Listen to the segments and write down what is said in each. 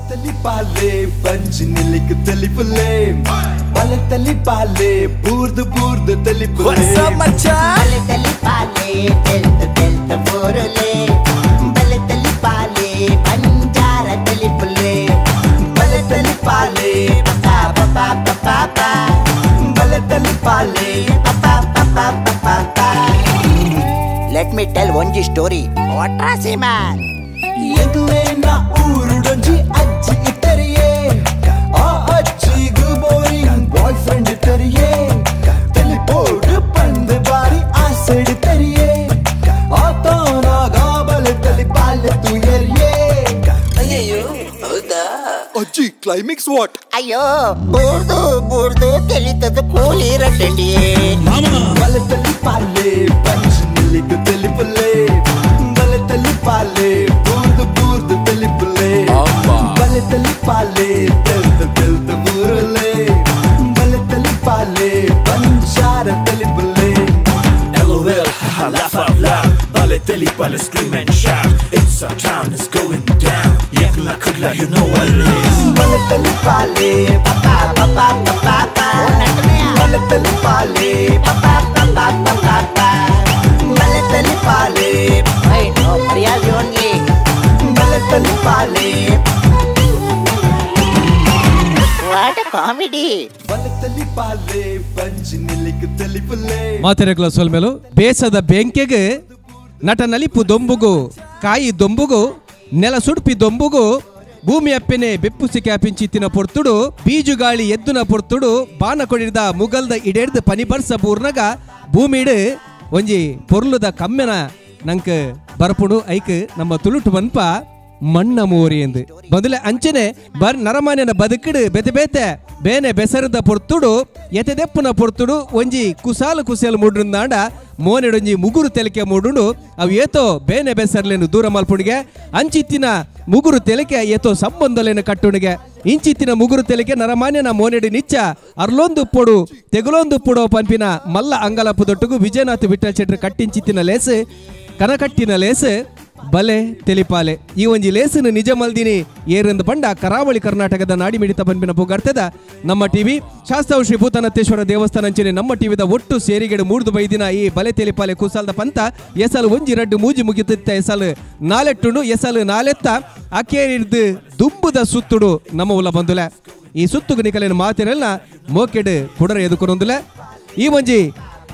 ತಲಿ ಪಾಲೆ ಪಂಚ್ ನಿಲಿಕ್ ತಲಿ ಪುಲೆ ಬಲೆ ತಲಿ ಪಾಲೆ ಬೂರ್ದು ಬೂರ್ದು ತಲಿ ಪುಲೆ ಬಲೆ ತಲಿ ಪಾಲೆ ತೆಲ್ತ ಬೋರಲೆ ಬಲೆ ತಲಿ ಪಾಲೆ ಪಂಜಾರ ತಲಿ ಪುಲೆ ಬಲೆ ತಲಿ ಪಾಲೆ ಪಪಾ ಪಪಾ ಪಪಾ ಬಲೆ ತಲಿ ಪಾಲೆ ಪಪಾ ಪಪಾ ಪಪಾ. Let me tell one story. What a man. ಎದುವೆ ನಾ ಊರುಡೊಂಜಿ ಅಜ್ಜಿ ಇಟ್ಟರಿಯೇ ಆ ಅಜ್ಜಿಗೂ ಬೋರಿಂಗ್ ಬಾಯ್ ಫ್ರೆಂಡ್ ಇಟ್ಟರಿಯೇ ತಲಿಪೋಡು ಪಂದ್ ಬಾರಿ ಆಸೆಡ್ ತರಿಯೇ ಆತೋನಾಗ ಬಲೆ ತಲಿ ಪಾಲೆ ತುಯರಿಯೇ. ಅಯ್ಯೋ ಹೌದಾ ಅಜ್ಜಿ ಕ್ಲೈಮ್ಯಾಕ್ಸ್ ವಾಟ್? ಅಯ್ಯೋ ಬೋರ್ದು ಬೋರ್ದು ತೆಲಿತದ ಕೋಲಿ ರಟ್ಟಿಯೇ ಬಲೆ ತಲಿ ಪಾಲೆ ಪಂಚ್ ನಿಲಿಕ್ ತಲಿ ಪುಲೆ ಬಲೆ ತಲಿ ಪಾಲೆ ಬೂರ್ದು ಬೂರ್ದು ತಲಿ ಪುಲೆ ಬಲೆ ತಲಿ ಪಾಲೆ ತೆಲ್ತ ಬೂರಲೆ ಬಲೆ ತಲಿ ಪಾಲೆ ಪಂಚಾರ ತಲಿ Phule. LOL, laugh out loud. Bale teli pale, scream and shout. It's our town, it's going down. Yakla kudla, you know what it is. Bale teli pale, papa papa papa. Bale teli pale, papa papa papa. Bale teli pale, hey no, Maria's only. Bale teli pale. What a comedy! Bale teli pale, panch nilik teli pule. ಮಾತೆರೆಗಳ ಸೊಲ್ಮೆಲು ಬೇಸದ ಬೆಂಕೆಗೆ ನಟ ನಲಿಪು ದೊಂಬುಗು ಕಾಯಿ ದೊಂಬುಗು ನೆಲ ಸುಡುಪಿ ದೊಂಬುಗು ಭೂಮಿ ಅಪ್ಪೆನೆ ಬೆಪ್ಪುಸಿ ಕ್ಯಾಪಿಂಚಿತ್ತಿನ ಪೊರ್ತುಡು ಬೀಜುಗಾಳಿ ಎದ್ದುನ ಪೊರ್ತುಡು ಬಾನ ಕೊಡಿದ ಮುಗಲ್ದ ಇಡೆಡ್ದು ಪನಿ ಬರ್ಸ ಬೂರ್ನಗ ಭೂಮಿಡ್ ಒಂಜಿ ಪೊರ್ಲುದ ಕಮ್ಮೆನ ನಂಕ ಬರ್ಪುಡು ಐಕ್ ನಮ್ಮ ತುಳುಟು ಮನ್ಪ ಮಣ್ಣ ಮೋರಿ ಎಂದು ಬಂದಲೆ ಅಂಚನೆ ಬರ್ ನರಮಾನ್ಯನ ಬದುಕಿಡು ಬೆತೆ ಬೇತೆ ಬೇನೆ ಬೆಸರದ ಪೊರ್ತುಡು ಎತೆದೆಪ್ಪುನ ಪೊರ್ತುಡು ಒಂಜಿ ಕುಸಾಲು ಕುಸೇಲು ಮುಡ್ರಿಂದಾಂಡ ಮೋನೆಡೊಂಜಿ ಮುಗುರು ತೆಲಕೆ ಮೂಡುಂಡು ಅವು ಏತೋ ಬೇನೆ ಬೆಸರ್ಲೇನು ದೂರ ಮಲ್ಪುಣಿಗೆ ಅಂಚಿತ್ತಿನ ಮುಗುರು ತೆಲಕೆ ಏತೋ ಸಂಬಂಧಲೇನು ಕಟ್ಟುಣಿಗೆ ಇಂಚಿತ್ತಿನ ಮುಗುರು ತೆಲಕೆ ನರಮಾನ್ಯನ ಮೋನೆಡಿ ನಿಚ್ಚ ಅರ್ಲೊಂದು ಪೊಡು ತೆಗುಲೊಂದು ಪುಡೋ ಪಂಪಿನ ಮಲ್ಲ ಅಂಗಲಪ್ಪು ದೊಟ್ಟುಗು ವಿಜಯನಾಥ್ ವಿಠಲ್ ಶೆಟ್ಟಿ ಕಟ್ಟಿಂಚಿತ್ತಿನ ಲೇಸು ಕನಕಟ್ಟಿನ ಲೇಸು ಬಲೆ ತೆಲಿಪಾಲೆ ಈ ಒಂಜಿ ಲೇಸನ್ನು ನಿಜ ಮಲ್ದಿನಿ ಏರೆಂದು ಬಂಡ ಕರಾವಳಿ ಕರ್ನಾಟಕದ ನಾಡಿ ಮಿಡಿತ ಪಂಪಿನ ಪುಗರ್ತದ ನಮ್ಮ ಟಿವಿ ಶಾಸ್ತ್ರವು ಶ್ರೀ ಭೂತನತ್ತೇಶ್ವರ ದೇವಸ್ಥಾನ ಅಂಚನೆ ನಮ್ಮ ಟಿವಿದ ಒಟ್ಟು ಸೇರಿಗೆಡು 3 ಬೈದಿನ ಈ ಬಲೆ ತೆಲಿಪಾಲೆ ಕುಸಾಲ್ದ ಪಂತ ಎಸಲು ಒಂಜಿ ರಡ್ಡು ಮೂಜಿ ಮುಗಿತಿತ್ತ ಎಸಲು ನಾಲೆಟ್ಟುಂಡು ಎಸಲು ನಾಲೆತ್ತ ಅಕೇರಿದ್ದು ದುಂಬುದ ಸುತ್ತುಡು ನಮ್ಮ ಉಲ್ಲ ಬಂದುಲೆ ಈ ಸುತ್ತುಗು ನಿಕಲಿನ ಮಾತಿನೆಲ್ಲ ಮೋಕೆಡು ಕುಡರ ಎದುಕೊನೊಂದುಲೆ ಈ ಒಂಜಿ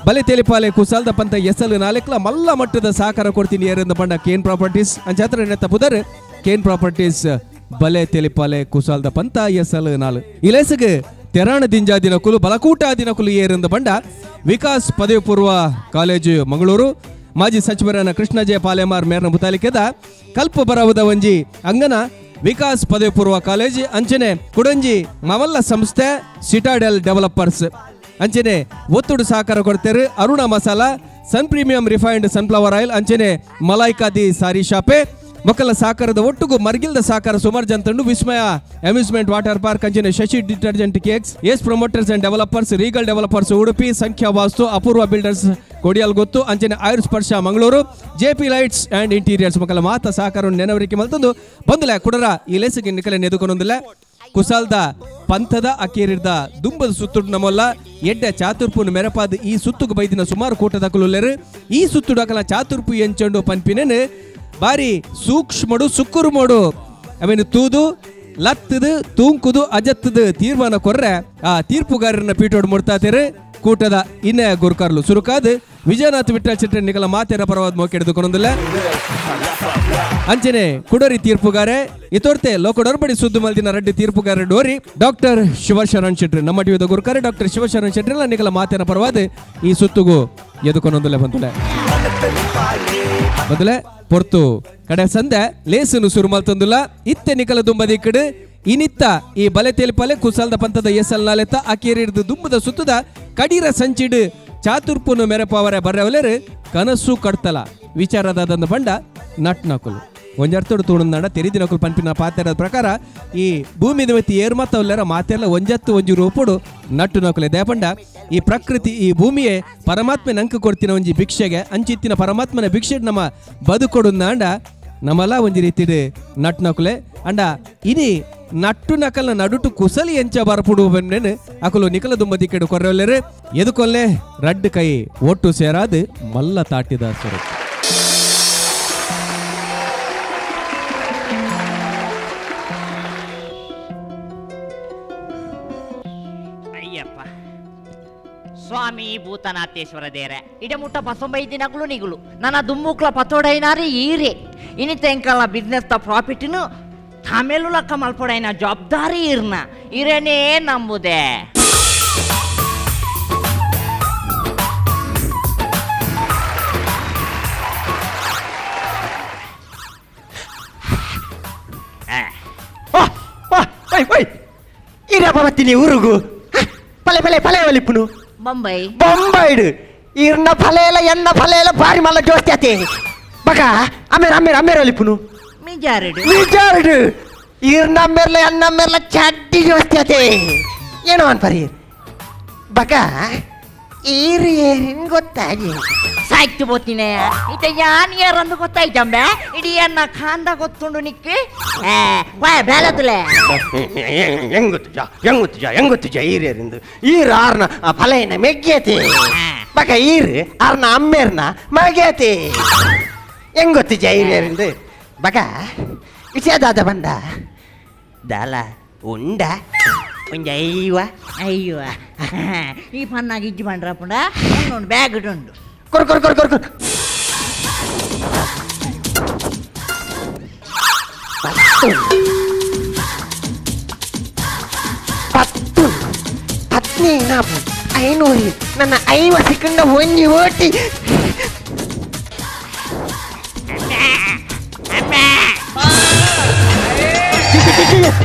ಬಲೆ ತೆಲಿಪಾಲೆ ಕುಸಾಲ್ದ ಪಂತ ಎಸಲು ನಾಲೆಕ್ಲ ಮಲ್ಲ ಮಟ್ಟದ ಸಹಕಾರ ಕೊಡ್ತೀನಿ ಏರೆಂದ ಬಂಡ ಕೇನ್ ಪ್ರಾಪರ್ಟೀಸ್ ಅಂಚಾತ್ರ ನೆತ್ತ ಪುದರ್ ಕೇನ್ ಪ್ರಾಪರ್ಟೀಸ್ ಬಲೆ ತೆಲಿಪಾಲೆ ಕುಸಾಲ್ದ ಪಂತ ಎಸಲು ನಾಲು ಇಲೇಸಗೆ ತೆರಾಣ ದಿಂಜಾದಿನ ಕುಲು ಬಲಕೂಟಾದಿನ ಕುಲು ಏರೆಂದ ಬಂಡ ವಿಕಾಸ್ ಪದವಿ ಪೂರ್ವ ಕಾಲೇಜು ಮಂಗಳೂರು ಮಾಜಿ ಸಚಿವರಾನ ಕೃಷ್ಣಜಯ ಪಾಲೆಮಾರ್ ಮೇರ್ನ ಮುತಾಲಿಕೆದ ಕಲ್ಪ ಬರವದ ಒಂಜಿ ಅಂಗನ ವಿಕಾಸ್ ಪದವಿ ಪೂರ್ವ ಕಾಲೇಜು ಅಂಚನೆ ಕುಡಂಜಿ ಮವಲ್ಲ ಸಂಸ್ಥೆ ಸಿಟಾಡೆಲ್ ಡೆವಲಪರ್ಸ್ ಅಂಚನೆ ಒತ್ತುಡು ಸಹಕಾರ ಕೊಡ್ತಾರೆ ಅರುಣ ಮಸಾಲಾ ಸನ್ ಪ್ರೀಮಿಯಂ ರಿಫೈನ್ಡ್ ಸನ್ಫ್ಲವರ್ ಆಯಿಲ್ ಅಂಚನೆ ಮಲಾಯ್ಕಾದಿ ಸಾರಿ ಶಾಪೆ ಮಕ್ಕಳ ಸಹಕಾರದ ಒಟ್ಟುಗು ಮರ್ಗಿಲ್ದ ಸಹಕಾರ ಸುಮಾರು ಜಂತಂಡು ವಿಸ್ಮಯ ಅಮ್ಯೂಸ್ಮೆಂಟ್ ವಾಟರ್ ಪಾರ್ಕ್ ಅಂಚನೆ Shashi detergent cakes S promoters and developers regal developers Udupi Sankhya Vastu Apoorva builders Kodial ಗೊತ್ತು ಅಂಚನೆ Ayur Sparsha Mangaluru JP lights and interiors ಮಕ್ಕಳ ಮಾತ ಸಹಕಾರ ನೆನವರಿಕೆ ಮಲ್ತಂದು ಬಂದಲೆ ಕುಡರ ಈ ಲೇಸಿಗೆ ನಿಕಲೆ ನೆದುಕೊನೊಂದಿಲ್ಲ ಕುಸಾಲ್ದ ಪಂಥದ ಅಕೇರಿದ ದುಂಬದ ಸುತ್ತುಡು ನಮ್ಮಲ್ಲ ಎಡ್ಡ ಚಾತುರ್ಪುನ ಮೆರಪಾದ ಈ ಸುತ್ತುಗು ಬೈದಿನ ಸುಮಾರು ಕೂಟದಕಲುಲ್ಲೆರು ಈ ಸುತ್ತುಡು ಅಕಲ ಚಾತುರ್ಪು ಎಂಚಂಡು ಪನ್ಪಿನೇನು ಬಾರಿ ಸೂಕ್ಷ್ಮಡು ಸುಕ್ಕುರು ಮೋಡು ಅವೇನು ತೂದು ಲತ್ತದು ತೂಂಕುದು ಅಜತ್ತದು ತೀರ್ಮಾನ ಕೊರ್ರೆ ಆ ತೀರ್ಪುಗಾರರನ್ನ ಪೀಠೋಡು ಮುಡ್ತಾತೇರು ಕೂಟದ ಇನ್ನೇ ಗುರುಕಾರ್ಲು ಸುರುಕಾದ ವಿಜಯನಾಥ್ ವಿಠಲ್ ಶೆಟ್ಟಿ ನಿಕಲ ಮಾತೆರ ಪರವಾದ ಮೋಕೆಡ್ದುಕೊಂಡೊಂದಿಲ್ಲ ಅಂಚನೆ ಕುಡರಿ ತೀರ್ಪುಗಾರೆ ಇತೋರ್ತೆ ಲೋಕಡೊರ್ಬಡಿ ಸುದ್ದು ಮಲ್ದಿನ ರಡ್ಡಿ ತೀರ್ಪುಗಾರ ಡೋರಿ ಡಾಕ್ಟರ್ ಶಿವಶರಣ್ ಶೆಟ್ಟಿ ನಮ್ಮ ಟಿವಿದ ಗುರುಕಾರೆ ಡಾಕ್ಟರ್ ಶಿವಶರಣ್ ಶೆಟ್ಟಿ ನಿಕಲ ಮಾತೆರ ಪರವಾದ ಈ ಸುತ್ತುಗು ಎದುಕೊಂಡೊಂದಿಲ್ಲ ಬಂದುಲೆ ಪೊರ್ತು ಕಡೆ ಸಂದೆ ಲೇಸನು ಸುರುಮಲ್ ತಂದುಲ್ಲ ಇತ್ತೆ ನಿಕಲ ದುಂಬದಿ ಕಡೆ ಇನಿತ್ತ ಈ ಬಲೆ ತೆಲಿಪಾಲೆ ಕುಸಾಲ್ದ ಪಂತದ ಎಸಲ್ ನಾಲೆತ್ತ ಅಕೇರಿಡ್ದು ದುಂಬದ ಸುತ್ತದ ಕಡೀರ ಸಂಚಿಡು ಚಾತುರ್ಪುನು ಮೆರಪಾವರೆ ಬರ್ರವಲೇರು ಕನಸು ಕಡ್ತಲ ವಿಚಾರದಾದಂದ ಬಂಡ ನಟ್ನಕುಲು ಒಂಜರ್ತೋಡು ತೋಣಂದಾಂಡ ತೆರಿದಿನಕುಲು ಪಂಪಿನ ಪಾತೆರದ ಪ್ರಕಾರ ಈ ಭೂಮಿ ದೇವತಿ ಏರ್ಮತ್ತವಲ್ಲರ ಮಾತೆಲ್ಲ ಒಂಜತ್ತು ಒಂಜಿ ರೂಪುಡು ನಟ್ಟು ನಕುಲೆ ದೇಪಂಡ ಈ ಪ್ರಕೃತಿ ಈ ಭೂಮಿಯೇ ಪರಮಾತ್ಮೆ ನಂಕ ಕೊಡ್ತಿನ ಒಂಜಿ ಭಿಕ್ಷೆಗೆ ಅಂಚಿತ್ತಿನ ಪರಮಾತ್ಮನ ಭಿಕ್ಷೆ ನಮ್ಮ ಬದುಕೊಡುಂದಾಂಡ ನಮ್ಮಲ್ಲ ಒಂಜಿ ರೀತಿಡ್ ನಟ್ನಕುಲೆ ಅಂಡ ಇನಿ ನಟ್ಟು ನಕಲ್ನ ನಡುಟು ಕುಸಲಿ ಎಂಚ ಬರಪುಡು ಬೆನ್ನೆನ್ ಅಕಲು ನಿಕಲ ದುಂಬ ದಿಕ್ಕೆಡು ಕೊರ್ರೆಲ್ಲರೆ ಎದುಕೊಲ್ಲೆ ರಡ್ಡು ಕೈ ಒಟ್ಟು ಸೇರಾದು ಮಲ್ಲ ತಾಟಿದ ಸರು ಅಯ್ಯಪ್ಪ ಸ್ವಾಮಿ ಭೂತನಾಥೇಶ್ವರ ದೇರೆ ಇಡಮುಟ್ಟ 19 ದಿನಗಳು ನಿಗುಲು ನನ್ನ ದುಮ್ಮುಕ್ಲ ಪತೋಡೈನಾರಿ ಈರೆ ಇನಿತ ಎಂಕಲ ಬಿಸ್ನೆಸ್ ತ ಪ್ರಾಫಿಟ್ನು ತಮೇಲು ಲಕ್ಕ ಮಲ್ಪಡೈನ ಜವಾಬ್ದಾರಿ ಇರ್ನ ಇರೇನೇ ನಂಬುದೆ ಇರಪ್ಪ ಬತ್ತೀನಿ ಊರುಗು ಪಲೆ ಪಲೆ ಪಲೆ ಒಲಿಪ್ಪುನು ಬೊಂಬೈ ಬೊಂಬೈಡು ಇರ್ನ ಫಲೇಲ ಎನ್ನ ಫಲೇಲ ಬಾರಿ ಮಲ್ಲ ಜೋಸ್ತಿ ಆತೆ ಬಕ ಅಮೇರ್ ಅಮೇರ್ ಅಮೇರ್ ಒಲಿಪ್ಪುನು ಮಿಜಾರಡು ನಿಜಾರ್ಡು ಇರ್ನ ಅಮ್ಮೇರ್ಲ ಎನ್ನ ಅಮ್ಮೇರ್ಲ ಚಡ್ಡಿ ಜೋಸ್ತಿ ಆತೆ ಏನೋ ಅನ್ಪರಿ ಬಕ ಈರು ಏರಿನ್ ಗೊತ್ತಾಗಿ ಸಾಯ್ತು ಬೋತಿನೇ ಇತ ಯಾನ್ ಯಾರಂದು ಗೊತ್ತಾಯ್ತಂಬೆ ಇಡೀ ಅನ್ನ ಖಾಂದ ಗೊತ್ತುಂಡು ನಿಕ್ಕೆ ಬೇಲತಲೆ ಹೆಂಗೊತ್ತುಜ ಈರೇರಿಂದು ಈರು ಆರ್ನ ಫಲೇನ ಮೆಗ್ಗೇತಿ ಬಕ ಈರು ಆರ್ನ ಅಮ್ಮೇರ್ನ ಮಗೇತಿ ಹೆಂಗೊತ್ತುಜ ಈರೇರಿಂದು ಬಕ ವಿಷಯದಾದ ಬಂದ ದಾಲ ಉಂಡ ಒಂಜ ಅಯ್ಯೋ ಈ ಪನ್ನಾಗಿ ಇಜ್ಜಿ ಬಂಡ್ರಪ್ಪುಂಡ ಇನ್ನೊಂದು ಬ್ಯಾಗ್ ಉಂಡು ಕೊರು ಕೊರು ಕೊರು ಕೊರು ಕೊರು ಪತ್ತು ಪತ್ನಿ ನಾವು 500 ನನ್ನ 50 ಸಿಕ್ಕಂಡ ಒಂಜಿ ಓಟಿ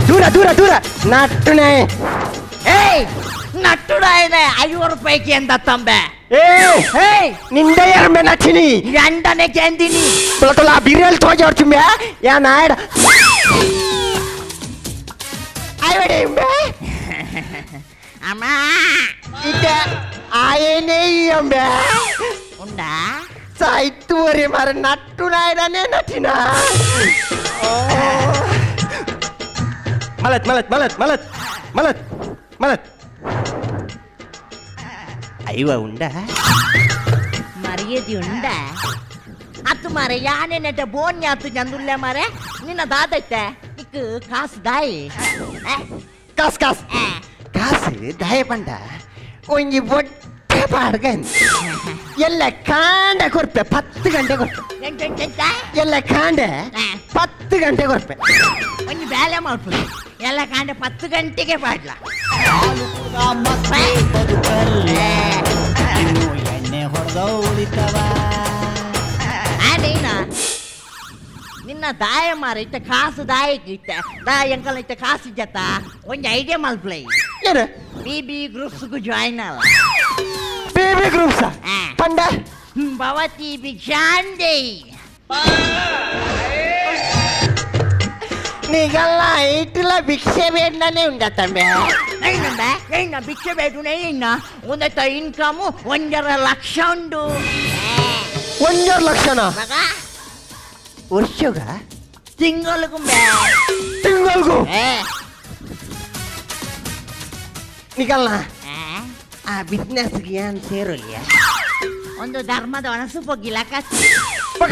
ದೂರ ದೂರ ದೂರ ನಟ್ಟುನೆ ಏಯ್ ನಟ್ಟುಡಾಯನೆ 500 ರೂಪಾಯಿಗೆ ಎಂದ ತಂಬೆ ನಿಂದೆ ಎರ್ಮೆ ನಚ್ಚಿನಿ ಎಂಡನೆ ಕೆಂದಿನಿ ತೊಲ ಬಿರಿಯಲ್ ತೋಜ ಹೊಡ್ತಿಂಬೆ ಯಾ ನಾಯ್ಡ ಆಯ್ವಡೆ ಇಂಬೆ ಅಮ್ಮ ಇತ ಆಯೇನೇ ಅಂಬೆ ಉಂಡ ಸಾಯ್ತುವರೆ ಮರ ನಟ್ಟು ನಾಯ್ಡನೆ ನಚ್ಚಿನ ಮಲತ್ ಮಲತ್ ಮಲತ್ ಮಲತ್ ಮಲತ್ ಮಲತ್ ಅಯ್ಯವ ಉಂಡ ಮರ್ಯಾದಿ ಉಂಡ ಅತ್ತು ಮಾರೆ ಯಾನೆ ನೆಟ್ಟ ಬೋನ್ ಯಾತು ಚಂದುಲ್ಲೆ ಮಾರೆ ನಿನ್ನ ದಾದೈತೆ ನಿಕ್ಕು ಕಾಸು ದಾಯಿ ಕಾಸ್ ಕಾಸ್ ಕಾಸು ದಾಯ ಪಂಡ ಒಂಜಿ ಬೊಟ್ಟೆ ಪಾಡ್ಗನ್ ಎಲ್ಲ ಕಾಂಡ ಕೊರ್ಪೆ 10 ಗಂಟೆ ಕೊರ್ಪೆ ಎಲ್ಲ ಕಾಂಡೆ 10 ಗಂಟೆ ಕೊರ್ಪೆ ಒಂದು ಬೇಲೆ ಮಾಡ್ಬೋದು ಎಲ್ಲ ಕಾಂಡೆ 10 ಗಂಟೆಗೆ ಪಾಡ್ಲ ಎಣ್ಣೆ ಹೊಡೆದ ಉಳಿತವ ನಿನ್ನ ದಾಯ ಮಾರ ಇತ್ತ ಕಾಸು ದಾಯಕ್ಕೆ ಇತ್ತ ದಾಯ ಅಂಕಲ್ ಇತ್ತ ಕಾಸು ಜತ ಒಂದು ಐಡಿಯಾ ಮಲ್ಪ್ಲೈ ಏನು BB ಗ್ರೂಪ್ಸ್ಗೂ ಜಾಯ್ನ್ ಅಲ್ಲ ಬೇಬಿ ಗ್ರೂಪ್ಸ ಪಂಡ ಭವತಿ ಬಿಜಾಂಡೆ ನೀಗಲ್ಲ ಐಟಿಲ ಭಿಕ್ಷೆ ಬೇಡನೇ ಉಂಡ ತಂಬೆ ಏನ ಭಿಕ್ಷೆ ಬೇಡುನೆ ಇನ್ನ ಒಂದತ್ತ ಇನ್ಕಮ್ 1.5 ಲಕ್ಷ ಉಂಡು 1.5 ಲಕ್ಷನ ಮಗ ವರ್ಷಗ ತಿಂಗಳಿಗೂ ತಿಂಗಳಿಗೂ ನಿಗಲ್ಲ ಆ ಬಿಸ್ನೆಸ್ಗೆ ಏನು ಸೇರಲಿಯ ಒಂದು ಧರ್ಮದ ಒಣಸು ಹೋಗಿಲ್ಲ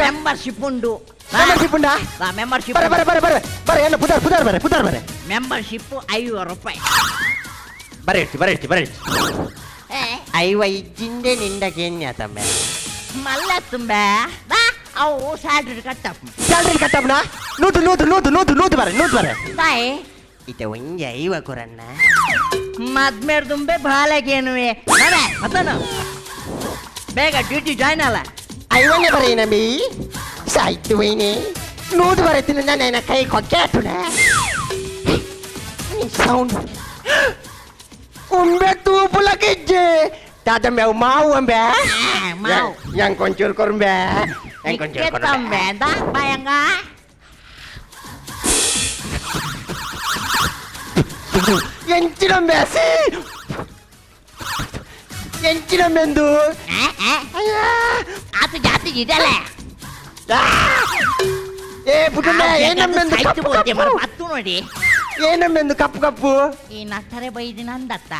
ಮೆಂಬರ್ಶಿಪ್ ಉಂಡು ಮೆಂಬರ್ಶಿಪ್ ಉಂಡಾ ಮೆಂಬರ್ಶಿಪ್ ಬರ ಬರ ಬರ ಬರ ಬರ ಏನು ಪುದಾರ್ ಬರೆ ಮೆಂಬರ್ಶಿಪ್ 500 ರೂಪಾಯಿ ಬರ ಇಡ್ತಿ ಐವ ಇಜ್ಜಿಂದೆ ನಿಂದಕ್ಕೆ ಏನ್ಯಾ ತಮ್ಮೆ ಮಲ್ಲ ತುಂಬೆ ಅವು ಸ್ಯಾಲ್ರಿ ಕಟ್ಟಪ್ಪನ ನೂತು ಬರೆ ತಾಯಿ ಇತ ಒಂಜಿ ಐವ ಕುರನ್ನ ಮದ್ಮೇರ್ ತುಂಬೆ ಬಾಲಗೇನುವೆ ಅದನ್ನು ಬೇಗ ಡ್ಯೂಟಿ ಜಾಯ್ನ್ ಅಲ್ಲ ಐವನ್ನೇ ಬರೀ ನಮ್ಮಿ ಸಾಯ್ತು ವೈನಿ ನೂದು ಬರತ್ತಿನ ನನ್ನ ಕೈ ಕೊಕ್ಕೆ ಆಟುನ ಸೌಂಡ್ ಉಂಬೆ ತೂಪುಲಕಿಜ್ಜೆ ತಾತ ಮೇವು ಮಾವು Ambe yang koncur korumbe yang koncur korumbe dah bayang yang cilam besi yang cilam bendu atu jatuh di dalam bukan enam bendu itu buat dia merpatu nodi ಏನಮ್ಮೆಂದು ಕಪ್ಪು ಕಪ್ಪು ಈ ನಟ್ಟರೆ ಬೈದಿನ ಅಂದತ್ತ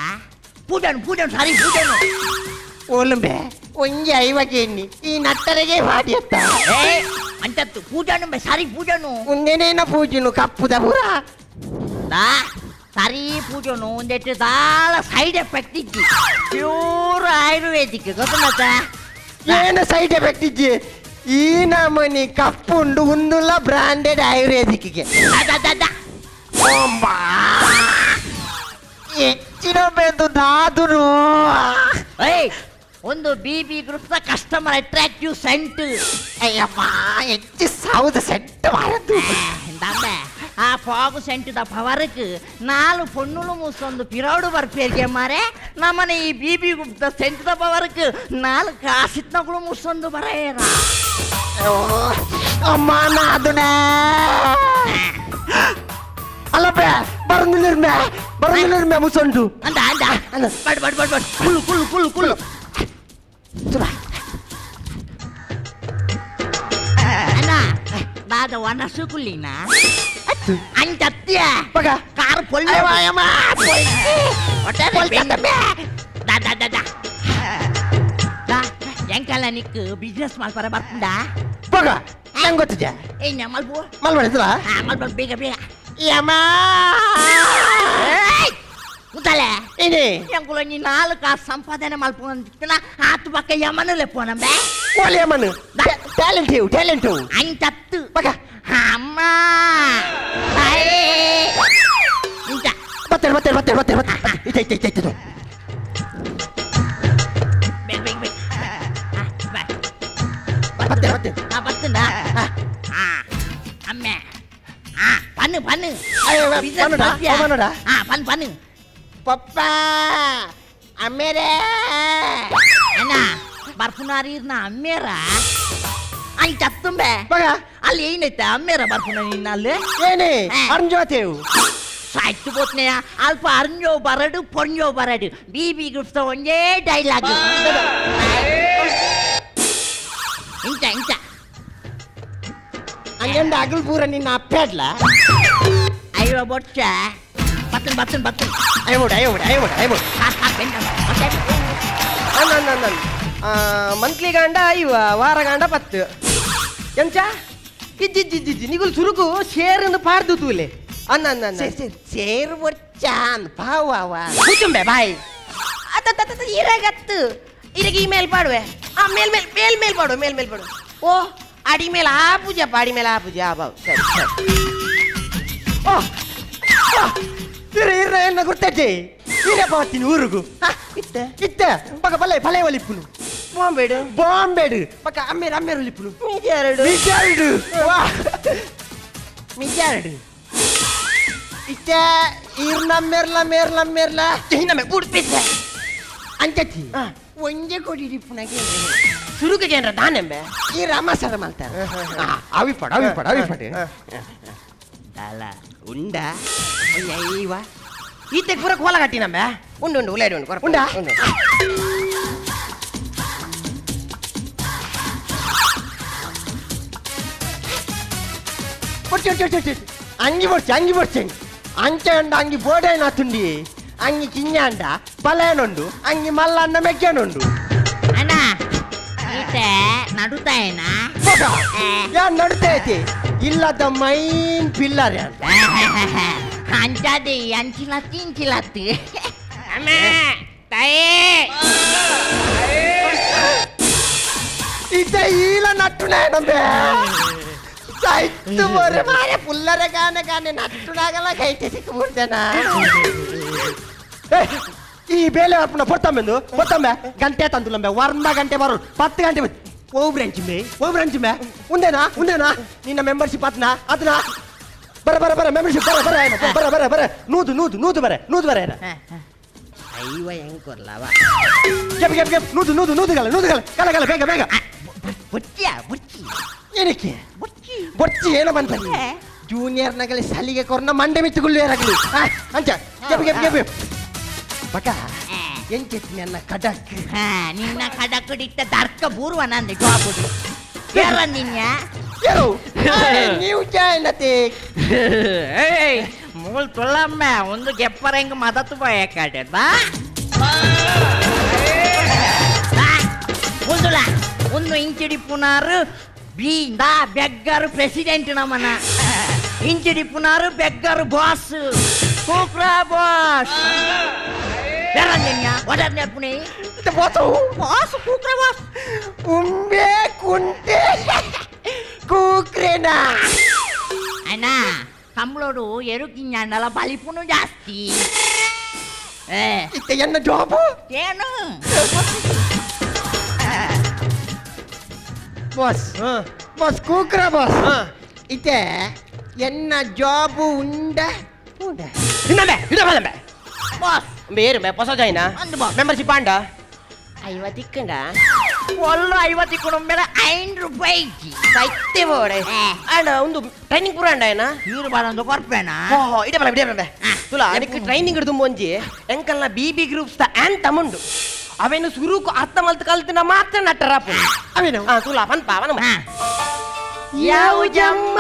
ಪೂಜನು ಸಾರಿ ಪೂಜನು ಓಲಂಬೆ ಒಂಜಿ ಐವಗೆನ್ನಿ ಈ ನಟ್ಟರೆಗೆ ಮಾಡಿ ಅತ್ತ ಅಂತತ್ತು ಪೂಜನು ಸಾರಿ ಪೂಜನು ಒಂದೇನೇನ ಪೂಜನು ಕಪ್ಪುದ ಪೂರ ಸರಿ ಪೂಜನು ಒಂದೆಟ್ಟು ದಾಳ ಸೈಡ್ ಎಫೆಕ್ಟ್ ಇಜ್ಜಿ ಪ್ಯೂರ್ ಆಯುರ್ವೇದಿಕ್ ಗೊತ್ತುಂಟ ಏನು ಸೈಡ್ ಎಫೆಕ್ಟ್ ಇಜ್ಜಿ ಈ ನಮನಿ ಕಪ್ಪು ಉಂಡು ಉಂದುಲ್ಲ ಬ್ರಾಂಡೆಡ್ ಆಯುರ್ವೇದಿಕ್ಗೆ ಹೆಚ್ಚಿನ ಬೆಂದು ನಾದುರು ಒಂದು BB ಗ್ರೂಪ್ ಕಸ್ಟಮರ್ ಅಟ್ರಾಕ್ಟಿವ್ ಸೆಂಟ್ ಅಯ್ಯಮ್ಮ ಹೆಚ್ಚು ಸೌದ ಸೆಂಟ್ ಮಾಡದ್ದು ಆ ಫಾಗು ಸೆಂಟ್ದ ಪವರ್ಕ್ 4 ಪೊಣ್ಣುಲು ಮೂಸೊಂದು ಪಿರೌಡು ಬರ್ಪೇರ್ಗೆ ಮಾರೆ ನಮ್ಮನೆ ಈ BB ಗ್ರೂಪ್ ಸೆಂಟ್ದ ಪವರ್ಕ್ 4 ಕಾಸಿತ್ನಗಳು ಮೂಸೊಂದು ಬರೇರ ಅಮ್ಮ ನಾದುನೇ ಅಲ್ಲಪ್ಪ ಬರಂದಿರ್ಮೆ ಮುಸೊಂಡು ಅಂದ ಬಡ್ ಕುಳ್ಳು ಅಣ್ಣ ದಾದ ವನಸು ಕುಳ್ಳಿನ ಅಂಚತ್ಯ ಕಾರ್ ಪೊಳ್ಳೆ ಎಂಕಲ್ಲ ನಿಕ್ಕು ಬಿಸ್ನೆಸ್ ಮಾಡ್ಪಾರ ಬರ್ತಿಂದ ಹೆಂಗ್ ಗೊತ್ತಿದ್ಯಾ ಮಲ್ಬಡಿದ್ರ ಮಲ್ಬಡ್ ಬೇಗ ಯಮ್ಮ ಮುತ್ತಲೆ ini ಎಂಕುಲ ನೀ 4 ಕಾಸು ಸಂಪಾದನೆ ಮಾಡ್ಕೊಂಡ ಆತು ಬಕ್ಕ ಯಮನ ಲೆಪ್ಪೋನಂಬೆ ಒಲೆ ಯಮನ ಟ್ಯಾಲೆಂಟ್ ಅಂಚತ್ತು ಬಕ ಅಮ್ಮ ಅಯ್ಯೇ ಇಂಚ ಮತ್ತೆ ಇತ್ತೆ ಮತ್ತೆ ಬರ್ತಂಡ ಅಮ್ಮೆ ಪನ್ನು ಪನ್ನು ಪಪ್ಪ ಅಮ್ಮೇರೆ ಅಣ್ಣ ಬರ್ಪುನಾರೀರ್ನ ಅಮ್ಮೇರ ಅಲ್ಲಿ ಚತ್ತುಂಬೆ ಅಲ್ಲಿ ಏನೈತೆ ಅಮ್ಮೇರ ಬರ್ಪುನ ನಿನ್ನ ಅಲ್ಲಿ ಏನೇ ಅರ್ಜೋತೇವು ಸಾಯ್ತು ಬೋತ್ನೆಯ ಅಲ್ಪ ಅರ್ಜೋ ಬರಡು ಪೊಂಜೋ ಬರಡು BB ಗ್ರೂಪ್ಸ್ ಒಂದೇ ಡೈಲಾಗ್ ಇಂಚ ಹಂಗಂದ ಅಗಲ್ ಪೂರ ನಿನ್ನ ಅಪ್ಪೆಡ್ಲ ಅಯ್ಯೋ ಬೊಚ್ಚ ಬತ್ತನ್ ಅಯ್ಯೋ ಮಂತ್ಲಿ ಗಂಡ ಇವ ವಾರ ಗಂಡ ಪತ್ತು ಎಂಚ ಇಜ್ಜಿ ನಿಗುಲ್ ಸುರುಕು ಶೇರನ್ನು ಪಾರ್ದು ತೂಲೆ ಅನ್ನ ಸೇರು ಬೊಚ್ಚ ಪಾವ ಕುಚುಂಬೆ ಬಾಯ್ ಇರಾಗತ್ತು ಇರಗ ಈ ಮೇಲ್ ಪಾಡುವೆ ಆ ಮೇಲ್ ಪಾಡು ಓ ಅಡಿ ಮೇಲೆ ಆ ಪೂಜೆ ಬಾವು ಸರಿ ಓ ಇನ್ನ ಗುರ್ತಜ್ಜೆ ನೀನೇ ಬರ್ತೀನಿ ಊರಿಗೂ ಇತ್ತ ಪಕ್ಕ ಬಲೆ ಒಲಿಪ್ಪುನು ಬಾಂಬೇಡು ಪಕ್ಕ ಅಮ್ಮೇರು ಒಲಿಪ್ಪುನು ಮಿಜಾರಡು ಇತ್ತ ಮೇರ್ಲ ಹಿನ್ನಮೆ ಬುಡ್ಪಿದ್ದೆ ಅಂಚಿ ಒಂಜೆ ಕೊಡಿ ಪುನಗೆ ಸುರುಕಿಗೆ ಏನ್ರ ದಾನೆಂಬೆ ಈ ರಾಮಸರ ಮಾಡ್ತಾರೆ ಅವಿಪಡ ಅಲ್ಲ ಉಂಡ ಅಯ್ಯವ ಈತೆ ಪೂರ ಕೋಲ ಕಟ್ಟಿನಂಬೆ ಉಂಡು ಉಲೇಡಿ ಉಂಡ ಅಂಗಿ ಬೊಡ್ಚೆ ಅಂಚ ಅಂಡ ಅಂಗಿ ಬೋಡೇನ ತುಂಡಿ ಅಂಗಿ ಕಿಂಜಾಂಡ ಬಲೇನುಂಡು ಅಂಗಿ ಮಲ್ಲನ್ನ ಮೆಗ್ಗನುಂಡು ಅಣ್ಣ ಈತೆ ನಡುತ್ತಾಯನ ಯಾರು ನಡುತ್ತೈತಿ ಇಲ್ಲದ ಮೈನ್ ಪಿಲ್ಲರ್ ಅಂಚದೆ ಇಂಚಿಲತ್ತಿ ಅಮ್ಮ ತಾಯೇ ಇದ ಈಲ ನಟ್ಟುನೇ ನಂಬೆ ಸಾಯ್ತು ಬೋರೆ ಮಾರೆ ಪುಲ್ಲರ ಗಾನೆ ನಟ್ಟುನಾಗಲ್ಲ ಕೈತೆ ಸಿಕ್ಕಿಬಿಡ್ತೇನ ಈ ಬೇಲೆ ಅಪ್ಪನ పొత్తమ్మే గంటే తందులంబే వర్మ గంటే బరు 10 గంటే ఓబ్రెంచిమే ఉందేనా నిన్న మెంబర్షిప్ అతనా ಬರ ಮೆಂಬರ್ಶಿಪ್ ಬರ ನೂದು ಬರ ಅಯ್ಯವ ಹೆಂಗ್ ಕೊರ್ಲವ ಗೆಪ್ ನೂದು ಕಲ ಬೇಗ ಏನಕ್ಕೆ ಬೊಚ್ಚಿ ಏನೋ ಬಂತಲ್ಲಿ ಜೂನಿಯರ್ ನಗಲಿ ಸಲಿಗೆ ಕೊರ್ನ ಮಂಡೆ ಮಿತ್ತುಗುಳ್ಳು ಏರಾಗಲಿ ಅಂಚ ಗೆಪ್ ಬಕ ಎಂಚೆತ್ತಿ ನನ್ನ ಕಡಕ್ ನಿನ್ನ ಕಡಕಡಿಟ್ಟ ದರ್ಕ ಬೂರ್ವ ನಂದೆ ಟಾಪುಡು ಯಾರ ನಿನ್ನ ಯಾರು ನೀವು ಜಾಯ್ನತೆ ಮುಗುಲ್ ತುಳಮ್ಮ ಒಂದು ಗೆಪ್ಪರಂಗ ಮದತ್ತು ಬಾಯ ಕಾಟೆದ ಮುಲ್ದುಳ ಒಂದು ಇಂಚಿಡಿ ಪುನಾರು ಬೀಂದ ಬೆಗ್ಗಾರು ಪ್ರೆಸಿಡೆಂಟ್ ನಮ್ಮನ ಇಂಚಿಡಿ ಪುನಾರು ಬೆಗ್ಗಾರು ಬಾಸ್ ಕೂಕ್ರಾ ಬಾಸ್ ಒಡನೆ ಪುಣೆ ಬಾಸ್ ಕೂಕ್ರಾ ಬಾಸ್ ಉಂಬೆ ಕುಂಟೆ ಕೂಕ್ರೇನಾ ಅಣ್ಣ ಕಂಬಳೋಡು ಎರುಕಿಂಜಾಂಡಲ ಬಲಿಪುನು ಜಾಸ್ತಿ ಇತ್ತೆ ಎನ್ನ ಜಾಬು ಏನು ಬಾಸ್ ಬಾಸ್ ಕೂಕ್ರಾ ಬಾಸ್ ಇತ್ತೆ ಎನ್ನ ಜಾಬು ಉಂಡ ಉಂಡ ಇನ್ನೊಂದೆ ಬಾಸ್ ಬೇರೆ ಹೊಸ ಜಾಯಿನ ಅಂದು ಬಾಸ್ ಮೆಂಬರ್ಶಿಪ್ ಆಂಡ 50 ಇಕ್ಕಂಡ ಒಳ್ಳು 50 ಕೊಡಂಬೇಡ 5 ರೂಪಾಯಿ ಸೈತೆ ಬೋಡೆ ಆಂಡ ಒಂದು ಟ್ರೈನಿಂಗ್ ಪೂರ ಆಂಡ ಏನ ಇವರು ಬಾಳೊಂದು ಕೊರ್ಪೇನ ಇಡೆ ಬಲ ತುಲ ಅದಕ್ಕೆ ಟ್ರೈನಿಂಗ್ ಹಿಡಿದು ಮುಂಜಿ ಎಂಕಲ್ನ BB ಗ್ರೂಪ್ಸ್ ದ ಆಂಥಮ್ ಉಂಡು ಅವೇನು ಸುರುಕು ಅರ್ಥ ಮಲ್ತ ಕಲ್ತಿನ ಮಾತ್ರ ನಟ್ಟರಾಪು ಅವೇನು ತುಲ ಪನ್ಪ ಅವನ ಯಾವ ಜಮ್ಮ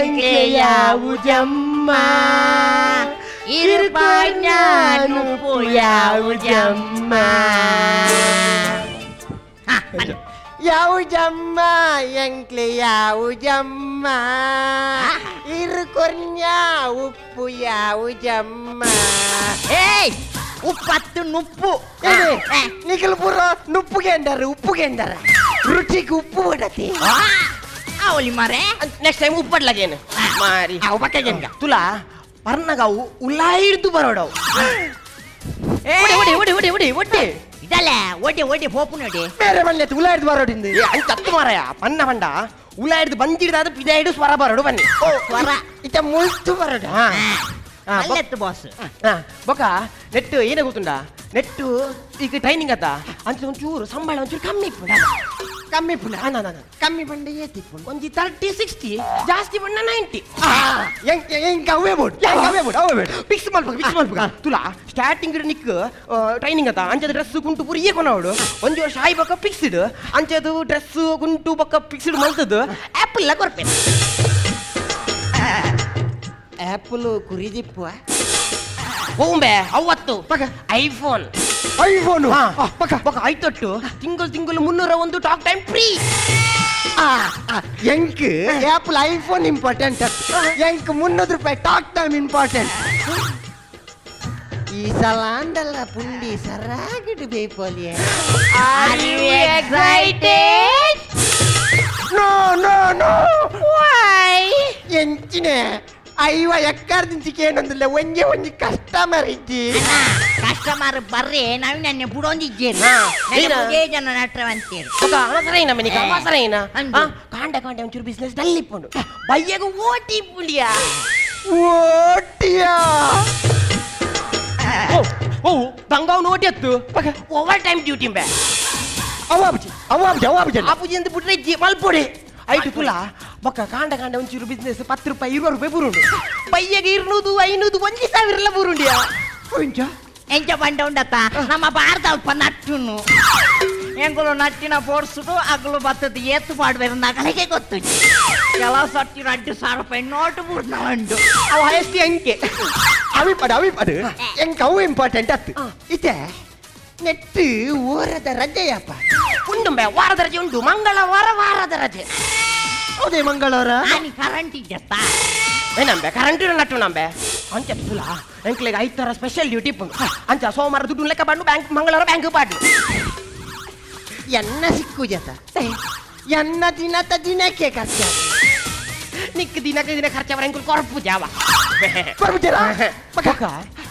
ಎಂಕೆ ಯಾವ ಜಮ್ಮ ಇರುಪಾಜ್ಞಾನುಪು ಯಾವ ಜಮ್ಮ ಯಾವ ಜಮ್ಮ ಎಂಕ್ಲೆ ಯಾವ ಜಮ್ಮ ಇರುಕೊರ್ನ್ಯ ಉಪ್ಪು ಯಾವ ಜಮ್ಮ ಏಯ್ ಉಪ್ಪತ್ತು ನುಪ್ಪು ನಿಖಲ್ ಪುರ ನುಪ್ಪುಗೆ ಅಂಡಾರ ಉಪ್ಪುಗೆ ಅಂಡಾರ ರುಚಿಗೆ ಉಪ್ಪು ಬಿಡತಿ ಅವಲಿ ಮಾರೆ ನೆಕ್ಸ್ಟ್ ಟೈಮ್ ಉಪ್ಪಡ್ಲಾಗೇನು ಮಾರಿ ಅವು ಬಟ್ಟೆಗೆಂಗ ತುಲಾ ಪರ್ನಗಾವು ಉಲ್ಲಾಯಿಡ್ದು ಬರೋಡವು ಒಡ್ಡಿ ಇದಲ್ಲ ಒಡ್ಡಿ ಪೋಪು ನೋಡಿ ಬೇರೆ ಬನ್ನಿ ಉಲ್ಲಾಯಿಡ್ದು ಬರೋಡಿಂದ ಅಂತ ತತ್ತು ಮಾರಾಯ ಪನ್ನ ಪಂಡ ಉಲ್ಲಾಯಿಡ್ದು ಬಂದಿಡ್ದಾದ ಪಿದಾಯಿಡು ಸ್ವರ ಬರೋಡು ಬನ್ನಿ ಸ್ವರ ಇತ್ತ ಮುಳ್ತು ಬರೋಡು ಅಲ್ಲೆತ್ತು ಬಾಸ್ ಬೊಕ ನೆಟ್ಟು ಏನೇ ಗೊತ್ತುಂಡ ನೆಟ್ಟು ಈಗ ಟ್ರೈನಿಂಗ್ ಆತ ಅಂತ ಒಂಚೂರು ಸಂಬಳ ಒಂಚೂರು ಕಮ್ಮಿ ಪುಂಡ ಕಮ್ಮಿ ಪಂಡ ಏತಿ ಪುಂಡ ಒಂಜಿ 30-60 ಜಾಸ್ತಿ ಪಂಡ 90 ಎಂಕ ಅವೇ ಬೋಡ್ ಫಿಕ್ಸ್ ಮಲ್ಪಗ ತುಲಾ ಸ್ಟಾರ್ಟಿಂಗ್ ನಿಕ್ ಟ್ರೈನಿಂಗ್ ಆತ ಅಂಚದ ಡ್ರೆಸ್ ಕುಂಟು ಪೂರಿ ಕೊನವಡು ಒಂಜಿ ವರ್ಷ ಆಯ್ ಬೊಕ್ಕ ಫಿಕ್ಸ್ಡ್ ಅಂಚದು ಡ್ರೆಸ್ ಕುಂಟು ಬೊಕ್ಕ ಫಿಕ್ಸ್ಡ್ ಮಲ್ತದ್ದು ಆಪಲ್ ಲ ಕೊರ್ಪೆ ಆಪಲ್ ಕುರಿದಿಪ್ಪು ಓಂಬೆ ಅವತ್ತು ಐಫೋನ್ ಆಯ್ತೊಟ್ಟು ತಿಂಗಳು 301 ಟಾಕ್ ಟೈಮ್ ಫ್ರೀ ಎಂಕ್ ಆಪಲ್ ಐಫೋನ್ ಇಂಪಾರ್ಟೆಂಟ್ ಎಂಕ್ 300 ರೂಪಾಯಿ ಟಾಕ್ ಟೈಮ್ ಇಂಪಾರ್ಟೆಂಟ್ ಈ ಸಲ ಅಂಡಲ್ಲ ಪುಂಡಿ ಸರಾಗಿಟ್ಟು ಬೇಪೋಲಿ ನೋ ವೈ ಎಂಚಿನೇ ಅಯ್ಯವ ಎಕ್ಕಾರ್ದಿಂಚಿಕೆ ಏನಂದಿಲ್ಲ ಒಂಜಿ ಕಸ್ಟಮರ್ ಇಜ್ಜಿ ಕಸ್ಟಮರ್ ಬರ್ರಿ ನಾವು ನನ್ನ ಬುಡೊಂದಿದ್ದೇನೆ ಜನ ನಟ್ರವಂತೇಳಿ ಕಾಂಡ ಒಂಚೂರು ಬಿಸ್ನೆಸ್ ಡಲ್ಲಿಪ್ಪುಂಡು ಬಯ್ಯಗ ಓಟಿ ಪುಂಡಿಯಾ ತಂಗವ್ನು ಓಟಿ ಹತ್ತು ಓವರ್ ಟೈಮ್ ಡ್ಯೂಟಿ ಬೇ ಅವಾಬುಜಿ ಅಂತ ಬಿಟ್ರೆ ಮಲ್ಪೊಡೆ ಐಟು ತುಲಾ ಬೊಕ್ಕ ಕಾಂಡ ಒಂಚೂರು ಬಿಸ್ನೆಸ್ 10 ರೂಪಾಯಿ 20 ರೂಪಾಯಿ ಬುರುಂಡು ಬಯ್ಯಗೆ 200-500 1,000 ಬುರುಂಡಿಯಾ ಎಂಚ ಬಂಡ ಉಂಡತ್ತ ನಮ್ಮ ಭಾರತ ಅಲ್ಪ ನಟ್ಟುನು ಎಂಗುಲು ನಟ್ಟಿನ ಪೋಡ್ಸುಡು ಅಗಲು ಬತ್ತದ ಏತ್ತು ಪಾಡ್ಬೇರು ನಗಲಿಗೆ ಗೊತ್ತು ಕೆಲವು ಸಟ್ಟಿ 2,000 ರೂಪಾಯಿ ನೋಟು ಬುರ್ನ ಉಂಡು ಅವು ಹೈಯೆಸ್ಟ್ ಎಂಕೆ ಅವಿಪಡು ಎಂಕ ಅವು ಇಂಪಾರ್ಟೆಂಟ್ ಅತ್ತು ಇತ್ತೆ ನೆಟ್ಟು ಓರದ ರಜೆಯಪ್ಪ ಉಂಡುಂಬೆ ವಾರದ ರಜೆ ಉಂಟು ಮಂಗಳವಾರ ವಾರದ ರಜೆ ಹೌದೇ ಮಂಗಳವಾರ ಕರೆಂಟ್ ಇದ್ದತ್ತ ಏನಂಬೆ ಕರೆಂಟ್ ನಟ್ಟು ನಂಬೆ ಅಂಚ ತುಲಾ ಎಂಕ್ಲೆಗೆ 5 ತರ ಸ್ಪೆಷಲ್ ಡ್ಯೂಟಿ ಪುಂಡು ಅಂಚ ಸೋಮವಾರ ದುಡ್ಡು ಲೆಕ್ಕ ಬಂದು ಬ್ಯಾಂಕ್ ಮಂಗಳವಾರ ಬ್ಯಾಂಕ್ ಪಾಡು ಎನ್ನ ಸಿಕ್ಕು ಜತ ಎನ್ನ ದಿನಕ್ಕೆ ಖರ್ಚ ನಿಕ್ಕ ದಿನ ಖರ್ಚವರ ಎಂಕುಲ್ ಕೊರಪು ಜಾವ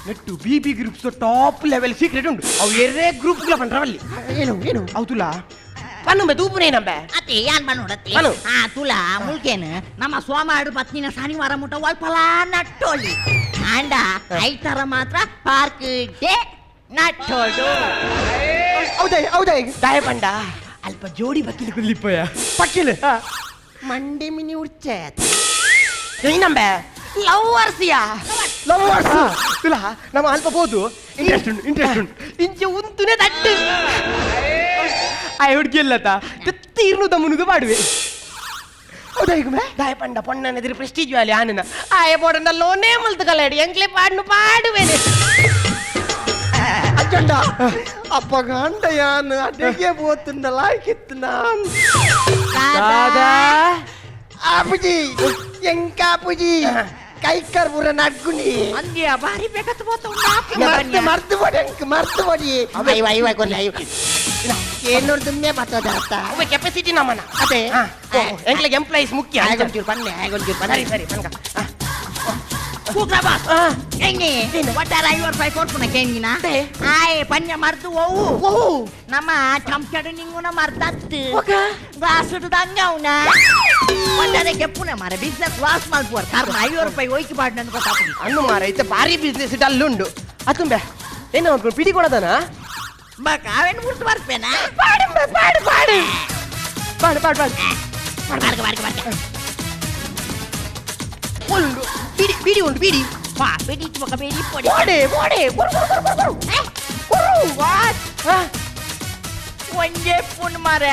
ನೆಟ್ಟು BB groups top level secret ಉಂಟು ಅವು ಎರೇ ಗ್ರೂಪ್ಗಳ ಪಂಡ್ರವಲ್ಲಿ ಏನು ಅವು ತುಲಾ ಪನ್ನುಂಬೆ ತೂಪುನೇನಂಬೆ ಅತ್ತೆ ಯಾನ್ ಬನ್ನೋಡತ್ತೆ ತುಲಾ ಮುಲ್ಕೇನು ನಮ್ಮ ಸೋಮಾಡು ಪತ್ನಿನ ಶನಿವಾರ ಮುಟ್ಟ ಒಲ್ಪಲ ನಟ್ಟೋಲಿ ಆಂಡ 5 ತರ ಮಾತ್ರ ಪಾರ್ಕ್ ಡೇ ನಟ್ಟೋಡು ಹೌದಾ ದಾಯ ಪಂಡ ಅಲ್ಪ ಜೋಡಿ ಬಕ್ಕಿಲಿ ಕುಲ್ಲಿಪ್ಪಯ ಪಕ್ಕಿಲು ಮಂಡೆ ಮಿನಿ ಉಡ್ಚೆ ಏನಂಬೆ ಲವರ್ಸ್ ತುಲಾ ನಮ್ಮ ಅಲ್ಪ ಬೋದು ಇಂಟ್ರೆಸ್ಟ್ ಉಂಟು ಇಂಚೆ ಉಂತುನೆ ತಟ್ಟು ಆ ಹುಡುಗಿ ಎಲ್ಲತ್ತ ತೀರ್ನು ದಮ್ಮನಿಗೆ ಮಾಡುವೆ ದಾಯ ಪಂಡ ಪೊಣ್ಣನೆದಿರಿ ಪ್ರೆಸ್ಟೀಜ್ ವ್ಯಾಲಿ ಆನನ ಆಯ ಬೋಡಂಡ ಲೋನೇ ಮಲ್ತು ಕಲಾಡಿ ಎಂಕ್ಲೆ ಪಾಡ್ನು ಪಾಡುವೇನೆ ಅಜ್ಜಂಡ ಅಪ್ಪ ಗಂಡ ಯಾನು ಅಡಿಗೆ పోతుండ లాకిత్తున్నా దాదా ಅಪ್ಪುಜಿ ಎಂಕ ಅಪ್ಪುಜಿ ಕೈಕರ್ ಬುರ ನಡ್ಗುನಿ ಅಂದ್ಯ ಬಾರಿ ಬೇಕತ್ತು ಮರ್ತು ಬಡಿ ಅಯ್ಯ ಕೊಲ್ಲ ಏನೋರ್ ದುಮ್ನೆ ಬರ್ತದ ಅತ್ತ ಅವ ಕೆಪಾಸಿಟಿ ನಮ್ಮನ ಅದೇ ಎಂಕ್ಲೆಗೆ ಎಂಪ್ಲಾಯೀಸ್ ಮುಖ್ಯ ಒಂಚೂರು ಬನ್ನಿ ಸರಿ ಬಂಗ ಕೂಗ್ರಬಾಸ್ ಹೆಂಗೆ ಒಟ್ಟಾರ 5 ರೂಪಾಯಿ ಕೊಡ್ಪುನ ಕೇಂಗಿನ ಆಯ್ ಪಂಜ ಮರ್ದು ಓವು ನಮ್ಮ ಚಂಚಡು ನಿಂಗುನ ಮರ್ದತ್ತು ಗ್ಲಾಸುಡು ದಂಗವ್ನ ಒಟ್ಟಾರೆ ಕೆಪ್ಪುನ ಮಾರ ಬಿಸ್ನೆಸ್ ಲಾಸ್ ಮಾಡ್ಪುವರ್ ಕಾರಣ 5 ರೂಪಾಯಿ ಹೋಯ್ಕೆ ಬಾಡ್ ನನ್ಗೆ ಗೊತ್ತಾಗ್ತದೆ ಅನ್ನು ಮಾರ ಐತೆ ಭಾರಿ ಬಿಸ್ನೆಸ್ ಡಲ್ಲುಂಡು ಅತುಂಬೆ ಏನೋ ಪಿಡಿ ಕೊಡೋದನ ಕಾವೇನು ಮುರ್ತು ಬರ್ಪೇನಾ ಉಂಡು ಬಿಡಿ ಉಂಡು ಬಿಡಿ ಬಿಡಿ ಇಟ್ಟು ಬೇಡಿ ಒಂದೇ ಪುನ್ ಮರ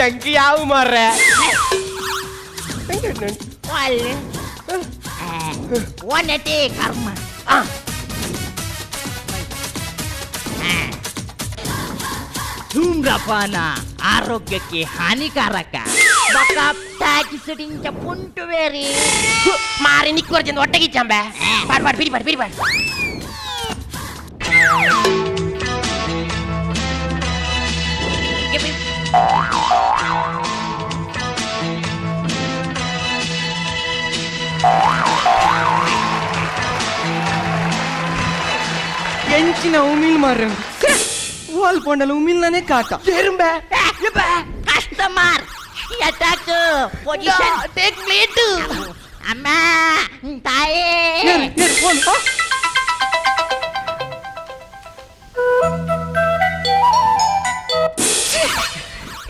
ಎಂಕ ಯಾವ ಮರ ಒನಟೇ ಕರ್ಮ ಧೂಮ್ರಪಾನ ಆರೋಗ್ಯಕ್ಕೆ ಹಾನಿಕಾರಕ ಕಿಸಡಿಂಚ ಪುಂಟು ಬೇರೆ ಮಾರಿ ನಿಕ್ಕುವರ್ಜಂದ ಒಟ್ಟಗಿಚ್ಚಂಬೆ ಪಾಡ್ ಬಿಡಿ ಎಂಚಿನ ಉಮಿಲ್ ಮಾರ ವಾಲ್ ಪೊಂಡಲ ಉಮಿಲ್ನೇ ಕಾಟ ಸೇರುಂಬೆ customer attack position take plate ಅಮ್ಮ ತಾಯೇ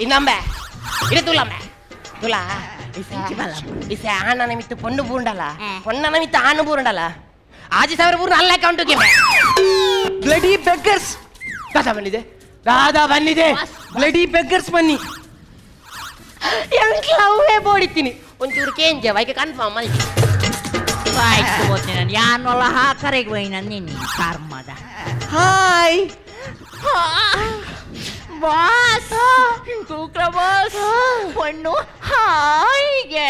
ಇನ್ನಂಬೆ ಇದು ತುಲಾ ಇಸ ಆನ ನಿಮಿತ್ತ ಪೊಣ್ಣು ಬೂಂಡಲ್ಲ ಪೊಣ್ಣ ನಿಮಿತ್ತ ಆನು ಬೂಂಡಲ್ಲ 6000 ಬೂರ್ನ ಅಲ್ಲ ಅಕೌಂಟಿಗೆ ಬ್ಲಡಿ ಬೆಗ್ಗರ್ಸ್ ದಾದಾ ಬಂದಿದೆ ಬ್ಲಡಿ ಬೆಗ್ಗರ್ಸ್ ಬನ್ನಿ ಎಂಕ್ಲವೇ ಬೋಡಿತೀನಿ ಒಂಚೂರು ಕೇಂಜ ವೈಕೆ ಕನ್ಫರ್ಮ್ ಅಲ್ಲಿ ಆಯ್ತು ಗೊತ್ತೇ ನಾನು ಯಾನೊಲ್ಲ ಹಾಕರೆಗೆ ಹೋಯ್ ನಿನ್ನ ಕರ್ಮದ ಹಾಯ್ ಬಾಸ್ ತೂಕ್ರ ಬಾಸ್ ಪಣ್ಣು ಹಾಯ್ಗೆ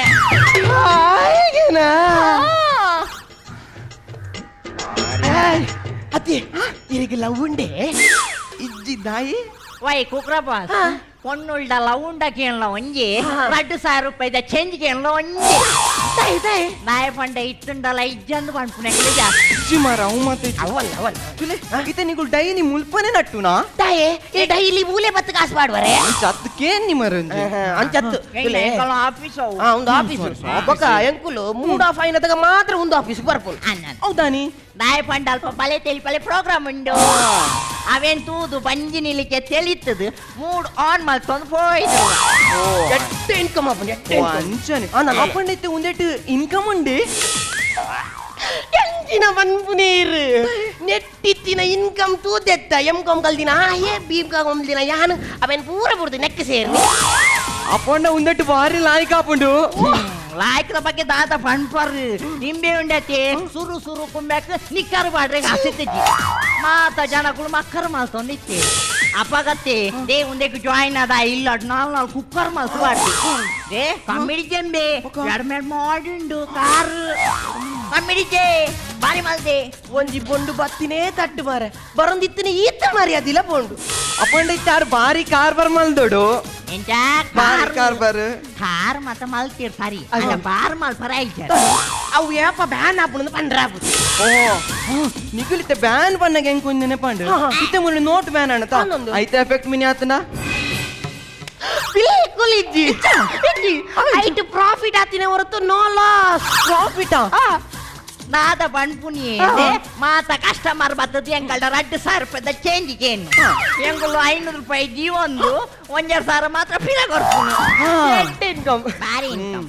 ಹಾಯ್ಗೆನಾ ಅತ್ತಿ ಇರಿಗೆ ಲವ್ ಉಂಡೆ ಇಜ್ಜಿದ್ದಾಯಿ ವೈ ಕುಕ್ರ ಬಾಸ್ ಪೊಣ್ಣುಳ್ಳ ಲವ್ ಉಂಡಕೇನಲ್ಲ ಒಂಜಿ 2,000 ರೂಪಾಯಿದ ಚೇಂಜ್ಗೇನಲ್ಲ ಒಂಜಿ ನಾಯ ಪಂಡ ಇತ್ತುಂಡಲ್ಲ ಇಜ್ಜಂದು ಪಂಪುನೆಗ್ಲಿ ಜಾಸ್ತಿ ಮಾರ ಅವು ಮತ್ತೆ ಅವಲ್ಲ ಇತ್ತೆ ನೀವು ಡೈಲಿ ಮುಲ್ಪನೆ ನಟ್ಟುನಾ ತಾಯೇ ಈ ಡೈಲಿ ಮೂಲೆ ಬತ್ತು ಕಾಸು ಮಾಡುವರೆ ಅಂಚತ್ತಕ್ಕೆ ನಿಮರ ಅಂಚತ್ತು ಆಫೀಸ್ ಒಂದು ಆಫೀಸ್ ಬೊಕ ಎಂಕುಲು ಮೂಡ್ ಆಫ್ ಆಯ್ನದಾಗ ಮಾತ್ರ ಒಂದು ಆಫೀಸ್ ಬರ್ಪುಲ್ ಹೌದಾನಿ ನಾಯ ಪಂಡ ಅಲ್ಪ ಬಲೆ ತೆಲಿಪಲೆ ಪ್ರೋಗ್ರಾಮ್ ಉಂಡು ಅವೇನ್ ತೂದು ಬಂಜಿ ನಿಲಿಕ್ಕೆ ತೆಲಿತದು ಮೂಡ್ ಆನ್ ಮಾಡ್ಕೊಂಡು ಹೋಯ್ತು ಎಟ್ಟು ಇನ್ಕಮ್ ಅಪ್ಪಂಡಿ ಅಂಚನೆ ಅಪ್ಪಂಡೈತೆ ಒಂದೆಟ್ಟು ಇನ್ಕಮ್ ಉಂಡಿ ಎಂಚಿನ ಬಂಪುನೀರು ನೆಟ್ಟಿತ್ತಿನ ಇನ್ಕಮ್ ತೂದೆತ್ತ ಎಂ.ಕಾಮ್ ಕಲ್ದಿನ ಬಿ.ಕಾಮ್ ದಿನ ಯಾನು ಅವೇನ್ ಪೂರ ಬಿಡ್ದು ನೆಕ್ಕ ಸೇರಿ ಅಪ್ಪಂಡ ಒಂದೆಟ್ಟು ಭಾರಿ ಲಾಯ್ಕ ಅಪ್ಪಂಡು ಲಾಯ್ಕದ ಬಗ್ಗೆ ದಾದ ಪಂಪರ್ ನಿಂಬೆ ಉಂಡತಿ ಸುರು ಕುಂಬೇಕ ನಿಕ್ಕರ್ ಬಾಡ್ರೆ ಹಸಿತ್ತಿಜ್ಜಿ ಮಾತ ಜನಗಳು ಮಕ್ಕರ್ ಮಲ್ತೊಂದಿತ್ತೆ ಅಪಗತ್ತೆ ದೇ ಉಂದೆಕ್ ಜಾಯಿನ್ ಅದ ಇಲ್ಲ ನಾಲ್ ಕುಕ್ಕರ್ ಮಲ್ತು ಬಾಡ್ತಿ ದೇ ಕಮ್ಮಿಡಿ ಜಂಬೆ ಎಡ್ಮೆಡ್ ಮಾಡಿಂಡು ಕಾರ್ ಕಮ್ಮಿಡಿಜೆ ಬಾರಿ ಮಲ್ದೆ ಒಂಜಿ ಬೊಂಡು ಬತ್ತಿನೇ ತಟ್ಟು ಮಾರ ಬರೊಂದಿತ್ತಿನ ಈತ ಮಾರಿ ಅದಿಲ್ಲ ಬೋಂಡು ಅಪ್ಪಂಡ ಇತ್ತಾರು ಬಾರಿ ಕಾರ್ ಬರ್ ಮಲ್ದೋಡು ಎಂತ ಕಾರ್ ಬರ್ ಕಾರ್ ಮತ್ತ ಮಲ್ತೀರ್ ಸರಿ ಅಲ್ಲ ಬಾರ್ ಮಲ್ ಪರ ಐತೆ ಅವು ಯಾಪ ಬ್ಯಾನ್ ಆಪುಂದು ಪಂಡ್ರಾಪು ನಿಗುಲಿತ್ತೆ ಬ್ಯಾನ್ ಪನ್ನಗೆ ಹೆಂಗ್ ಕೊಂಜನೆ ಪಂಡು ಇತ್ತೆ ಮುನ್ನ ನೋಟ್ ಬ್ಯಾನ್ ಅಣ್ಣತ ಐತೆ ಎಫೆಕ್ಟ್ ಮಿನಿ ಆತನ ಬಿಲ್ಕುಲ್ ಇಜ್ಜಿ ಐಟ್ ಪ್ರಾಫಿಟ್ ಆತಿನ ಹೊರತು ನೋ ಲಾಸ್ ಪ್ರಾಫಿಟಾ ನಾದ ಬಣ್ಪುನಿ ಮಾತ ಕಸ್ಟಮರ್ ಬರ್ತದೆ ಎಂಕಲ್ಡ 2,000 ರೂಪಾಯಿದ ಚೇಂಜಿಗೇನು ಎಂಗುಲು 500 ರೂಪಾಯಿ ಜೀವೊಂದು 1,000 ಮಾತ್ರ ಫಿರ ಕೊಡ್ತೀನಿ ಇನ್ಕಮ್ ಬಾರಿ ಇನ್ಕಮ್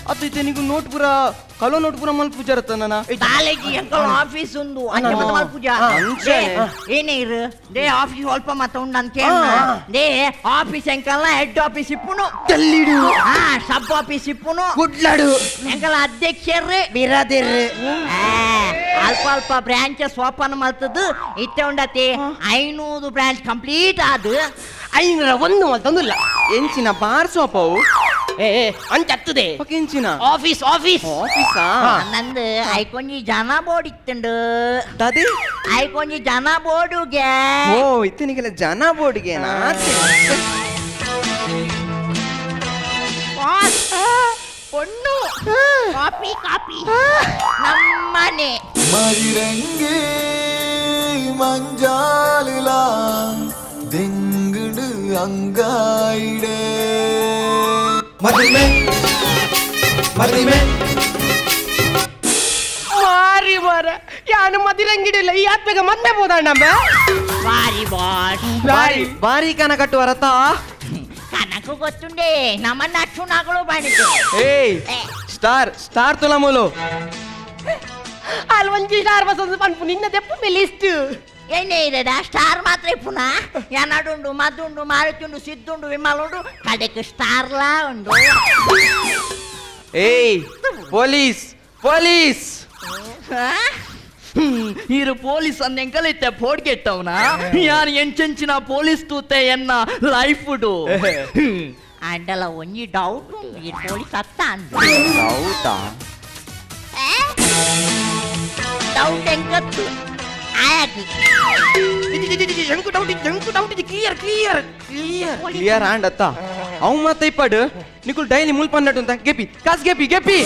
ಅದು ಇತ್ತೆ ನೀವು ನೋಟ್ ಪೂರ ಕಲೋ ನೋಟ್ ಪೂರ ಮಲ್ ಪೂಜಾ ಇರತ್ತ ನನ್ನ ಕಾಲೇಜಿ ಅಂಕಲ್ ಆಫೀಸ್ ಒಂದು ಅಂಚೆ ಮತ ಮಲ್ ಪೂಜಾ ಏನೇ ಇರು ದೇ ಆಫೀಸ್ ಸ್ವಲ್ಪ ಮತ ಉಂಡು ಅಂತ ದೇ ಆಫೀಸ್ ಅಂಕಲ್ ಹೆಡ್ ಆಫೀಸ್ ಇಪ್ಪುನು ತಲ್ಲಿಡು ಸಬ್ ಆಫೀಸ್ ಇಪ್ಪುನು ಗುಡ್ಲಾಡು ಅಂಕಲ್ ಅಧ್ಯಕ್ಷರು ಬಿರಾದಿರ್ರು ಅಲ್ಪ ಅಲ್ಪ ಬ್ರಾಂಚಸ್ ಓಪನ್ ಮಾಡ್ತದ್ದು ಇತ್ತೆ ಉಂಡತಿ 500 ಬ್ರಾಂಚ್ ಕಂಪ್ಲೀಟ್ ಆದು 501 ಮಲ್ತಂದಿಲ್ಲ ಎಂಚಿನ ಬಾರ್ಸೋಪವು ಅಂಚ ಹತ್ತದೆ ಎಂಚಿನ ಆಫೀಸ್ ಆಫೀಸ್ ಆಫೀಸಾ ನಂದು ಐಕೊಂಜಿ ಜನ ಬೋರ್ಡ್ ಇತ್ತುಂಡು ತದಿ ಐಕೊಂಜಿ ಜನ ಬೋರ್ಡುಗೆ ಓ ಇತ್ತನಿಗೆಲ್ಲ ಜನ ಬೋರ್ಡ್ಗೆನಾ பொண்ணு காப்பி காப்பி நம்மனே மயிரங்கே மஞ்சாலிலா தெங்குடு அங்காயிடே மதிமே ಮಾರಿ ಬಾರ ಯಾನು ಮದಿರಂಗಿಡಿಲ್ಲ ಈ ಆತ್ಮೆಗೆ ಮತ್ತೆ ಬೋದಣ್ಣ ಬಾರಿ ಬಾಸ್ ಬಾರಿ ಕನ ಕಟ್ಟುವರತ ಕನಕು ಗೊತ್ತುಂಡೆ ನಮ್ಮ ನಕ್ಷುನಾಗಳು ಬಾಣಿದ್ದು ಏಯ್ ಸ್ಟಾರ್ ತುಲಮೂಲು ಅಲ್ಲಿ ಒಂಜಿ ಸ್ಟಾರ್ ಬಸ್ ಪನ್ಪು ನಿನ್ನ ದೆಪ್ಪು ಮೇಲೆ ಇಷ್ಟು ಏನೇ ಇರಡ ಸ್ಟಾರ್ ಮಾತ್ರ ಪುನಃ ಯಾನಾಡುಂಡು ಮದ್ದುಂಡು ಮಾರುತಿಂಡು ಸಿದ್ದುಂಡು ವಿಮಲುಂಡು ಕಡೆಗೆ ಸ್ಟಾರ್ಲಾ ಉಂಡು ಏಯ್ ಪೊಲೀಸ್ ఈరు పోలీస్ అన్న ఎంకలైతే పోడ్కెట్టవునా యాన్ ఎంచెంచిన పోలీస్ తూతే ఎన్న లైఫ్ డు ಅಂಡಲ ಒಂಜಿ ಡೌಟ್ ಈ ಪೊಲೀಸ್ ಅತ್ತ ಅಂದು ಡೌಟ್ ಎಂಕತ್ತು ಆಯಕ್ ಎಂಕು ಡೌಟ್ ಕ್ಲಿಯರ್ ಆಂಡ್ ಅತ್ತ ಅವ್ ಮತ್ತೆ ಇಪ್ಪಡು ನಿಕುಲ್ ಡೈಲಿ ಮುಲ್ ಪನ್ನಟ್ಟು ಅಂತ ಗೆಪಿ ಕಾಸ್ ಗೆಪಿ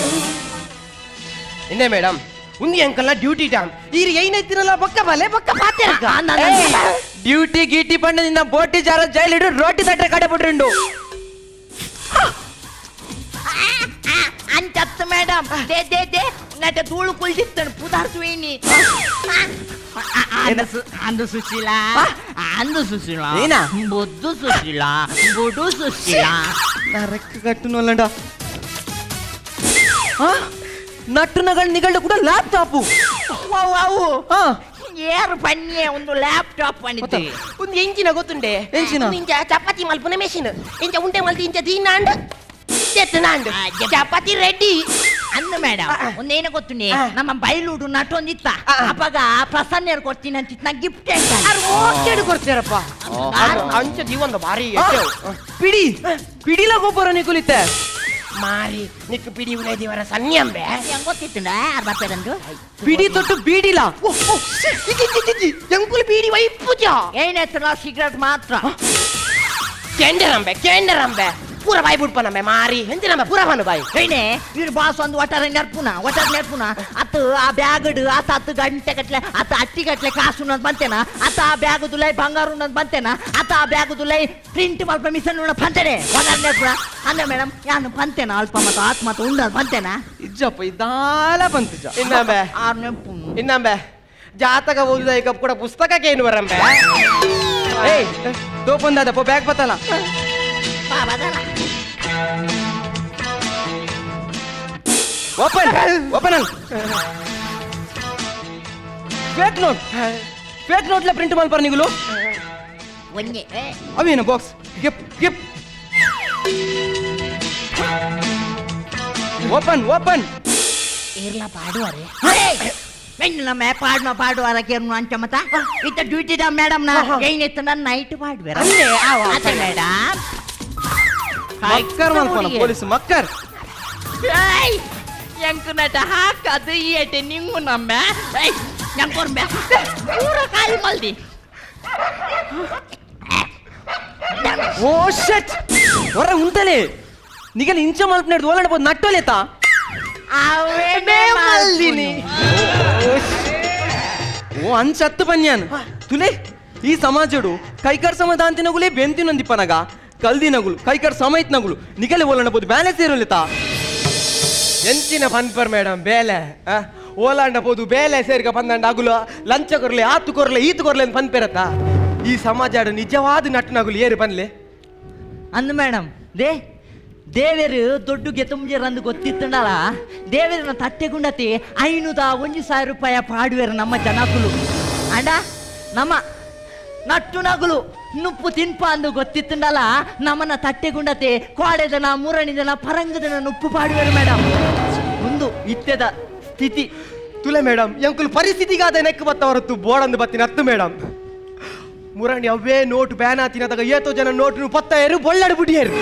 ಇನ್ನೇ ಮೇಡಮ್ ಉಂದಿ ಅಂಕಲ್ನ ಡ್ಯೂಟಿ ಟೈಮ್ ಈರು ಏನೈತಿರಲ್ಲ ಬೊಕ್ಕ ಬಲೆ ಬೊಕ್ಕ ಪಾತೆ ಡ್ಯೂಟಿ ಗೀಟಿ ಪಂಡದಿಂದ ಬೋಟಿ ಜಾರ ಜೈಲಿಡು ರೋಟಿ ತಟ್ಟೆ ಕಡೆ ಬಿಟ್ರಿಂಡು ಅಂಚತ್ತು ಮೇಡಮ್ ದೇ ನಟ ಧೂಳು ಕುಲ್ದಿತ್ತನು ಪುದಾರ್ತು ಏನಿ ಅಂದು ಸುಶೀಲ ಏನ ಬುದ್ದು ಸುಶೀಲ ಬುಡು ಸುಶೀಲ ನರಕ ಕಟ್ಟುನಲ್ಲಂಡ ನಟ್ಟುನಗಳು ನಿಗಳ್ಳು ಕೂಡ ಲ್ಯಾಪ್ಟಾಪು ಅವು ಏರು ಪನ್ಯೆ ಒಂದು ಲ್ಯಾಪ್ಟಾಪ್ ಪಣಿದ್ದೆ ಒಂದು ಎಂಚಿನ ಗೊತ್ತುಂಡೆ ಎಂಚಿನ ಇಂಚ ಚಪಾತಿ ಮಲ್ಪುನ ಮೆಷಿನ್ ಇಂಚ ಉಂಟೆ ಮಲ್ತಿ ಇಂಚ ದೀನಾಂಡ್ ಚೆತ್ತನಾಂಡ್ ಚಪಾತಿ ರೆಡಿ ಅಂದು ಮೇಡಮ್ ಒಂದೇನು ಗೊತ್ತುಂಡೆ ನಮ್ಮ ಬೈಲೂಡು ನಟೊಂದಿತ್ತ ಅಪ್ಪಾಗ ಪ್ರಸನ್ನ ಕೊಡ್ತೀನಿ ಅಂತಿತ್ತು ನಾ ಗಿಫ್ಟ್ ಓಕೆಡು ಕೊಡ್ತೀರಪ್ಪ ಅಂಚ ಜೀವನ ಭಾರಿ ಪಿಡಿಲ ಗೊಬ್ಬರ ನಿಕುಲಿತ್ತೆ ಮಾರಿ ನಿಕ್ಕು ಪಿಡಿ ಉಲೈ ದೇವರ ಸನ್ಯಂಬೆ ಹೆಂಗ್ ಗೊತ್ತಿತ್ತುಂಡ ಬರ್ತಾರಂದು ಪಿಡಿ ತೊಟ್ಟು ಬೀಡಿಲ ಎಂಕುಲು ಬೀಡಿ ವೈ ಪೂಜಾ ಏನಾಯ್ತು ಸಿಗರೇಟ್ ಮಾತ್ರ ಕೆಂಡರಂಬೆ ಪೂರ ಬಾಯಿ ಬಿಡ್ಪನಂಬೆ ಮಾರಿ ಎಂತಿನಂಬೆ ಪೂರ ಬನು ಬಾಯಿ ಏನೇ ಇವ್ರು ಬಾಸ್ ಒಂದು ಒಟ್ಟಾರೆ ನೆರ್ಪುನ ಅತ್ತು ಆ ಬ್ಯಾಗಡು ಅತ್ತು ಗಂಟೆ ಗಟ್ಲೆ ಅತ್ತು ಅಟ್ಟಿ ಗಟ್ಲೆ ಕಾಸು ಅನ್ನೋದು ಬಂತೇನ ಅತ್ತ ಆ ಬ್ಯಾಗುದುಲೈ ಬಂಗಾರ ಅನ್ನೋದು ಬಂತೇನ ಅತ್ತ ಆ ಬ್ಯಾಗುದುಲೈ ಪ್ರಿಂಟ್ ಮಲ್ಪ ಮಿಷನ್ ಬಂತೇನೆ ಒಟ್ಟಾರೆ ನೆರ್ಪುನ ಅಂದ್ರೆ ಮೇಡಮ್ ಯಾನು ಬಂತೇನ ಅಲ್ಪ ಮತ್ತು ಆತ್ ಮತ್ತು ಉಂಡದು ಬಂತೇನ ಇಜ್ಜಪ್ಪ ಇದಾಲ ಬಂತು ಇನ್ನಂಬೆ ಆರು ನೆನಪು ಇನ್ನಂಬೆ ಜಾತಕ ಓದಿದ ಈಗ ಕೂಡ ಪುಸ್ತಕಕ್ಕೆ ಏನು ಬರಂಬೆ ಏಯ್ ತೋಪಂದಪ್ಪ ಬ್ಯಾಗ್ ಬತ್ತಲ್ಲ ಓಪನ್ ಫೇಕ್ ನೋಟ್ಲ ಪ್ರಿಂಟ್ ಮಲ್ಪರ ನಿಗುಲು ಒಂದೇ ಅವೇನು ಬಾಕ್ಸ್ ಗಿಪ್ ಓಪನ್ ಇರ್ಲ ಪಾಡುವರೆ ನಮ್ಮ ಪಾಡುವಾರ ಕೇರ್ನು ಅಂಚ ಮತ ಇತ್ತ ಡ್ಯೂಟಿ ಮೇಡಮ್ ನ ಏನಿತ್ತು ನನ್ನ ನೈಟ್ ಪಾಡ್ಬೇರ ಮೇಡಮ್ ಮಕ್ಕರ್ ಮಲ್ಪನ ಪೊಲೀಸ್ ಮಕ್ಕರ್ ಎಂಕು ನಟ ಹಾಕದು ಏಟೆ ನಿಂಗು ನಮ್ಮೆ ನಂಗೆ ಪೂರ ಕಾಯಿ ಮಲ್ದಿ ಓ ಶಟ್ ಹೊರ ಉಂಟಲೆ ನಿಗಲ ಇಂಚ ಮಲ್ಪನೆಡ್ದು ಓಲಾಡ ಬೋದು ನಟ್ಟೋಲೇತಾ ಅವೇನೇ ಮಲ್ದಿನಿ ಓ ಅಂಚತ್ತು ಪನ್ಯಾನ್ ತುಲೆ ಈ ಸಮಾಜಡು ಕೈಕರ್ ಸಮದಾಂತಿನಗುಲೇ ಬೆಂತಿನೊಂದಿಪ್ಪನಗ ಕಲ್ದಿನಗುಲು ಕೈಕರ್ ಸಮೈತ್ನಗುಲು ನಿಗಲೆ ಓಲಾಡ ಬೋದು ಬ್ಯಾಲೆ ಸೇರೋಲಿತಾ ಎಂಚಿನ ಪನ್ಪರ್ ಮೇಡಮ್ ಬೇಲೆ ಓಲಾಂಡ ಬೋದು ಬೇಲೆ ಸೇರ್ಗ ಪಂದಂಡ ಅಗುಲು ಲಂಚ ಕೊರ್ಲೆ ಆತು ಕೊರ್ಲೆ ಈತು ಕೊರ್ಲೆ ಅಂತ ಪನ್ಪೆರತ್ತ ಈ ಸಮಾಜ ನಿಜವಾದ ನಟ್ಟನಗುಲು ಏರು ಬನ್ಲೆ ಅಂದು ಮೇಡಮ್ ದೇ ದೇವರು ದೊಡ್ಡಗೆ ತುಂಬಿರಂದು ಗೊತ್ತಿತ್ತಂಡಲ್ಲ ದೇವರನ್ನ ತಟ್ಟೆಗುಂಡತಿ 501,000 ರೂಪಾಯಿ ಪಾಡುವೆರು ನಮ್ಮ ಜನಕುಲು ಅಂಡ ನಮ್ಮ ನಟ್ಟು ನಗುಲು ನುಪ್ಪು ತಿನ್ಪ ಅಂದು ಗೊತ್ತಿತ್ತಂಡಲ್ಲ ನಮ್ಮನ್ನ ತಟ್ಟೆಗುಂಡತಿ ಕೋಡೆದನ ಮೂರಣಿದನ ಪರಂಗದನ ನುಪ್ಪು ಪಾಡುವೆರು ಮೇಡಮ್ ಒಂದು ಇತ್ಯದ ಸ್ಥಿತಿ ತುಲೆ ಮೇಡಮ್ ಎಂಕುಲು ಪರಿಸ್ಥಿತಿಗಾದ ನೆಕ್ಕು ಬತ್ತ ಹೊರತು ಬೋಡಂದು ಬತ್ತಿನ ಹತ್ತು ಮೇಡಮ್ ಮುರಣಿ ಅವೇ ನೋಟು ಬ್ಯಾನ್ ಆತಿನದಾಗ ಏತೋ ಜನ ನೋಟು ಪತ್ತಾಯರು ಬೊಳ್ಳಾಡು ಬುಡಿಯರು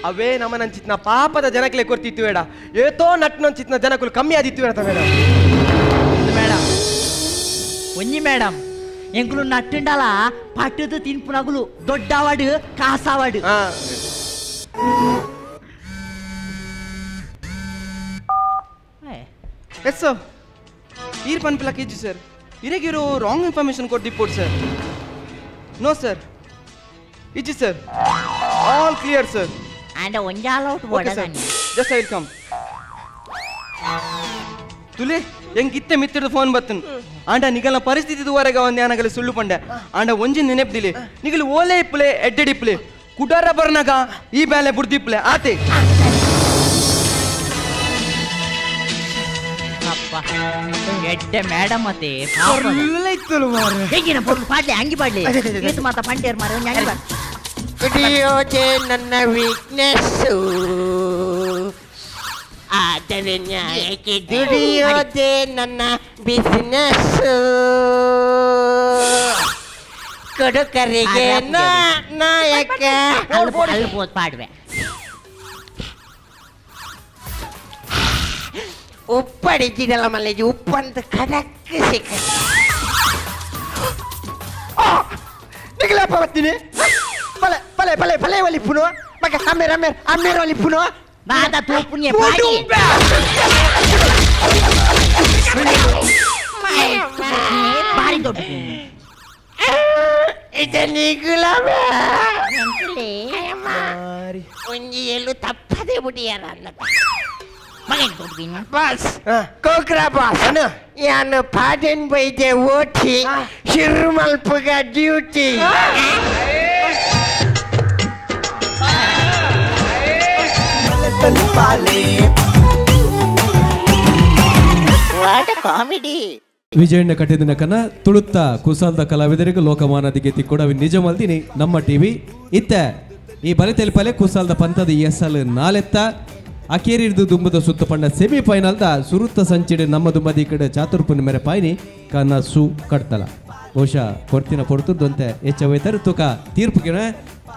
ಅವೇ ನಮ್ಮನಂಚಿತ್ನ ಪಾಪದ ಜನಕ್ಕೆ ಕೊಡ್ತಿತ್ತು ಬೇಡ ಏತೋ ನಟ್ನಂಚಿತ್ನ ಜನಕ್ಕೂ ಕಮ್ಮಿ ಆದಿತ್ತು ಬೇಡ ಮೇಡಮ್ ಮೇಡಮ್ ಒಂಜಿ ಮೇಡಮ್ ಎಂಕುಲು ನಟ್ಟುಂಡಲ ಪಟ್ಟದು ತಿನ್ಪುನಗುಲು ದೊಡ್ಡವಾಡು ಕಾಸವಾಡು ಎಸ್ ಸರ್ ಈರ್ ಪನ್ಪಿಲ್ಲ ಕೆಜಿ ಸರ್ ಇರಗಿರೋ ರಾಂಗ್ ಇನ್ಫಾರ್ಮೇಶನ್ ಕೊಟ್ಟಿಪ್ಪೋಡು ಸರ್ ನೋ ಸರ್ ಇಜ್ಜಿ sir all clear sir and onjala out bodagani just I will come ತುಲೆ ಎಂಗಿತ್ತೆ ಮಿತ್ತಿಡ್ದು ಫೋನ್ ಬತ್ತನ್ ಆಂಡ ನಿಗಲ ಪರಿಸ್ಥಿತಿ ದುವರೆಗ ಒಂದು ಯಾನಗಲಿ ಸುಳ್ಳು ಪಂಡೆ ಆಂಡ ಒಂಜಿ ನೆನೆಪ್ದಿಲೆ ನಿಗಲು ಓಲೆ ಇಪ್ಪಲೆ ಎಡ್ಡೆಡಿಪ್ಲೆ ಕುಟಾರ ಬರ್ನಾಗ ಈ ಬೇಲೆ ಬುಡ್ದಿಪ್ಲೆ ಆತೆ ಅಪ್ಪ ಎಡ್ಡೆ ಮೇಡಮ್ ಅತೆ ಇತ್ತಲು ಮಾರೆ ಹೇಗಿನ ಪೊರ್ಲು ಪಾಡ್ಲೆ ಅಂಗಿ ಪಾಡ್ಲೆ ಏತು ಮಾತ ಪಂಡೇರ್ ಮಾರೆ ಒಂಜಿ ಅಂಗಿ ಪಾಡ್ಲೆ ದುಡಿಯೋದೆ ನನ್ನ ವೀಕ್ನೆಸ್ಸು ಆದರೆ ನ್ಯಾಯಕ್ಕೆ ದುಡಿಯೋದೆ ನನ್ನ ಬಿಸಿನೆಸ್ಸು ಕೊಡುಕರಿಗೆ ನಾಯಕ ಅಲ್ಬೋದು ಪಾಡ್ವೆ ಉಪ್ಪಡಿಸಿದಲ್ಲ ಮಲ್ಲೇಜಿ ಉಪ್ಪಂತ ಕಡಕ್ ಸಿಕ್ಕ ನಿಗಲಪ್ಪ ಬರ್ತೀನಿ ಪಲೆ ಪಲೆ ಪಲೆ ಪಲೆ ಒಲಿ ಪುನೋ ಮಗ ಅಮ್ಮೇರ್ ಅಮ್ಮೇರ್ ಅಮ್ಮೇರ್ ಒಲಿ ಪುನೋ ಬಾದ ತೂಪುಣ್ಯ ಪಾಡಿ ಬಾರಿ ದೊಡ್ಡ ಇದು ನಿಗುಲವೇ ಒಂಜಿ ಎಲ್ಲೂ ತಪ್ಪದೆ ಬಿಡಿಯಾರ ಅನ್ನದ ಮಗನ್ ದೊಡ್ಡ ಬಾಸ್ ಕೋಕ್ರಾ ಬಾಸ್ ಯಾನು ಪಾಟೆನ್ ಬೈದೆ ಓಟಿ ಶಿರ್ಮಲ್ಪುಗ duty what a comedy Vijayanna ಕಟ್ಟಿದಿನ ಕನ್ನ ತುಳುತ್ತ ಕುಸಾಲ್ದ ಕಲಾವಿದರಿಗೆ ಲೋಕಮಾನದಿಗೆ ತಿಕ್ಕೊಡವಿ ನಿಜ ಮಲ್ದಿನಿ ನಮ್ಮ ಟಿವಿ ಇತ್ತ ಈ ಬಲೆ ತೆಲುಪಲೆ ಕುಸಾಲ್ದ ಪಂತದ ಎಸ್ಎಲ್ ನಾಲೆತ್ತ ಅಕೇರಿರ್ದು ದುಂಬದ ಸುತ್ತ ಪಂಡ ಸೆಮಿಫೈನಲ್ದ ಸುರುತ್ತ ಸಂಚಿಡೆ ನಮ್ಮ ದುಂಬದಿ ಕಡೆ ಚಾತುರ್ಪುನ ಮೇರೆ ಪಾಯಿನಿ ಕನ್ನ ಸು ಕಟ್ತಲ ಬಹುಶಃ ಕೊರ್ತಿನ ಪೊರ್ತದ್ದು ಅಂತ ಹೆಚ್ಚವೈತಾರೆ ತುಕ ತೀರ್ಪುಗಿನ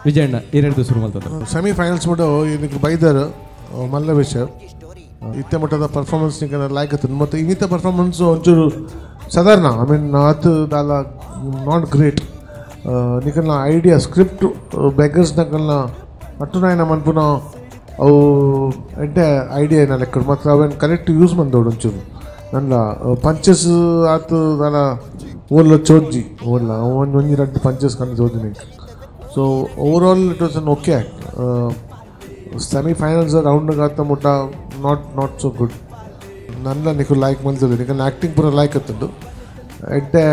ವಿಜಯಣ್ಣ ಎರಡು ಶುರು ಮಾಡ್ತಾರೆ ಸೆಮಿಫೈನಲ್ಸ್ ಬಿಟ್ಟು ಇದಕ್ಕೆ ಬೈದರ್ ಮಲ್ಲ ವಿಷಯ ಇತ್ತೆ ಮಟ್ಟದ ಪರ್ಫಾರ್ಮೆನ್ಸ್ ನಿಮಗೆ ಲೈಕ್ ಆಯ್ತು ಮತ್ತು ಇನ್ನಿತ ಪರ್ಫಾರ್ಮೆನ್ಸ್ ಒಂಚೂರು ಸಾಧಾರಣ ಐ ಮೀನ್ ಅದು ದಾಲ ನಾಟ್ ಗ್ರೇಟ್ ನಿಕಲ್ನ ಐಡಿಯಾ ಸ್ಕ್ರಿಪ್ಟ್ ಬೆಗರ್ಸ್ ನಕಲ್ನ ಅಟ್ಟು ನಾಯನ ಮನ್ಪುನ ಅವು ಎಡ್ಡೆ ಐಡಿಯಾ ಏನ ಲೆಕ್ಕ ಮತ್ತು ಅವೇನು ಕರೆಕ್ಟ್ ಯೂಸ್ ಮಂದೋಡು ಒಂಚೂರು ನನ್ನ ಪಂಚಸ್ ಆತು ದಾಲ ಓಲ್ಲ ಚೋಜ್ಜಿ ಓಲ್ಲ ಒಂಜಿ ಎರಡು ಪಂಚಸ್ ಕಂಡು ಚೋದಿನಿ so overall it was an okay act semifinals ರೌಂಡ್ಗೆ ಆತ ಮುಟ್ಟ ನಾಟ್ ಸೊ ಗುಡ್ ನನ್ನ ನಿಕು ಲೈಕ್ ಮಲ್ತದೆ ನಿಕಲ್ ಆ್ಯಕ್ಟಿಂಗ್ ಪೂರ ಲೈಕ್ ಆತದ್ದು ಎಡ್ಡೆ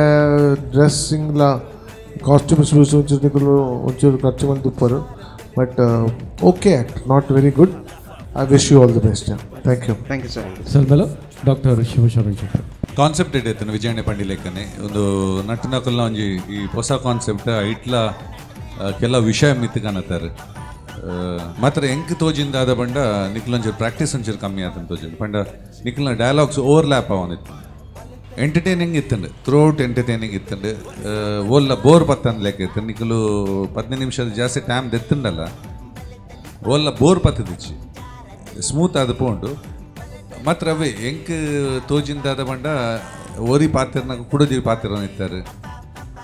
ಡ್ರೆಸ್ಸಿಂಗ್ಲ ಕಾಸ್ಟ್ಯೂಮ್ಸ್ ಒಂಚೂರು ನಿಕಲು ಒಂಚೂರು ಖರ್ಚು ಮಂದಿ ಉಪ್ಪರು but okay act not very good I wish you all the best thank you sir ಸ್ವಲ್ಪ ಡಾಕ್ಟರ್ ಶಿವಶರಣ ಕಾನ್ಸೆಪ್ಟ್ ಇಡೈತೆ ವಿಜಯಣ್ಣ ಪಂಡಿ ಲೆಕ್ಕನೆ ಒಂದು ನಟನಕಲ್ನ ಒಂಜಿ ಈ ಹೊಸ ಕಾನ್ಸೆಪ್ಟ್ ಇಟ್ಲ ಕೆಲ ವಿಷಯ ಮಿತ್ತು ಕಾಣತ್ತಾರೆ ಮಾತ್ರ ಎಂಕ್ ತೋಜಿಂದಾದ ಬಂಡ ನಿಕ್ಲೊಂಚೂರು ಪ್ರಾಕ್ಟೀಸ್ ಒಂಚೂರು ಕಮ್ಮಿ ಆತಂತ ತೋಜಿಂದ ಬಂಡ ನಿಕ್ಲನ ಡಯಲಾಗ್ಸ್ ಓವರ್ಲ್ಯಾಪ್ ಅವನಿತ್ತು ಎಂಟರ್ಟೈನಿಂಗ್ ಇತ್ತಂಡು ಥ್ರೂಔಟ್ ಎಂಟರ್ಟೈನಿಂಗ್ ಇತ್ತಂಡು ಓಲ್ಲ ಬೋರ್ ಪತ್ತಂದು ಲೆಕ್ಕ ಇತ್ತು ನಿಕ್ಲು 15 ನಿಮಿಷದ ಜಾಸ್ತಿ ಟೈಮ್ ದೆತ್ತಂಡಲ್ಲ ಓಲ್ಲ ಬೋರ್ ಪತ್ತದಿಚ್ಚಿ ಸ್ಮೂತ್ ಆದ ಪೋಂಡು ಮಾತ್ರ ಅವೇ ಎಂಕ್ ತೋಜಿಂದಾದ ಬಂಡ ಓರಿ ಪಾತ್ರನ ಕುಡದಿರಿ ಪಾತ್ರ ಇತ್ತಾರೆ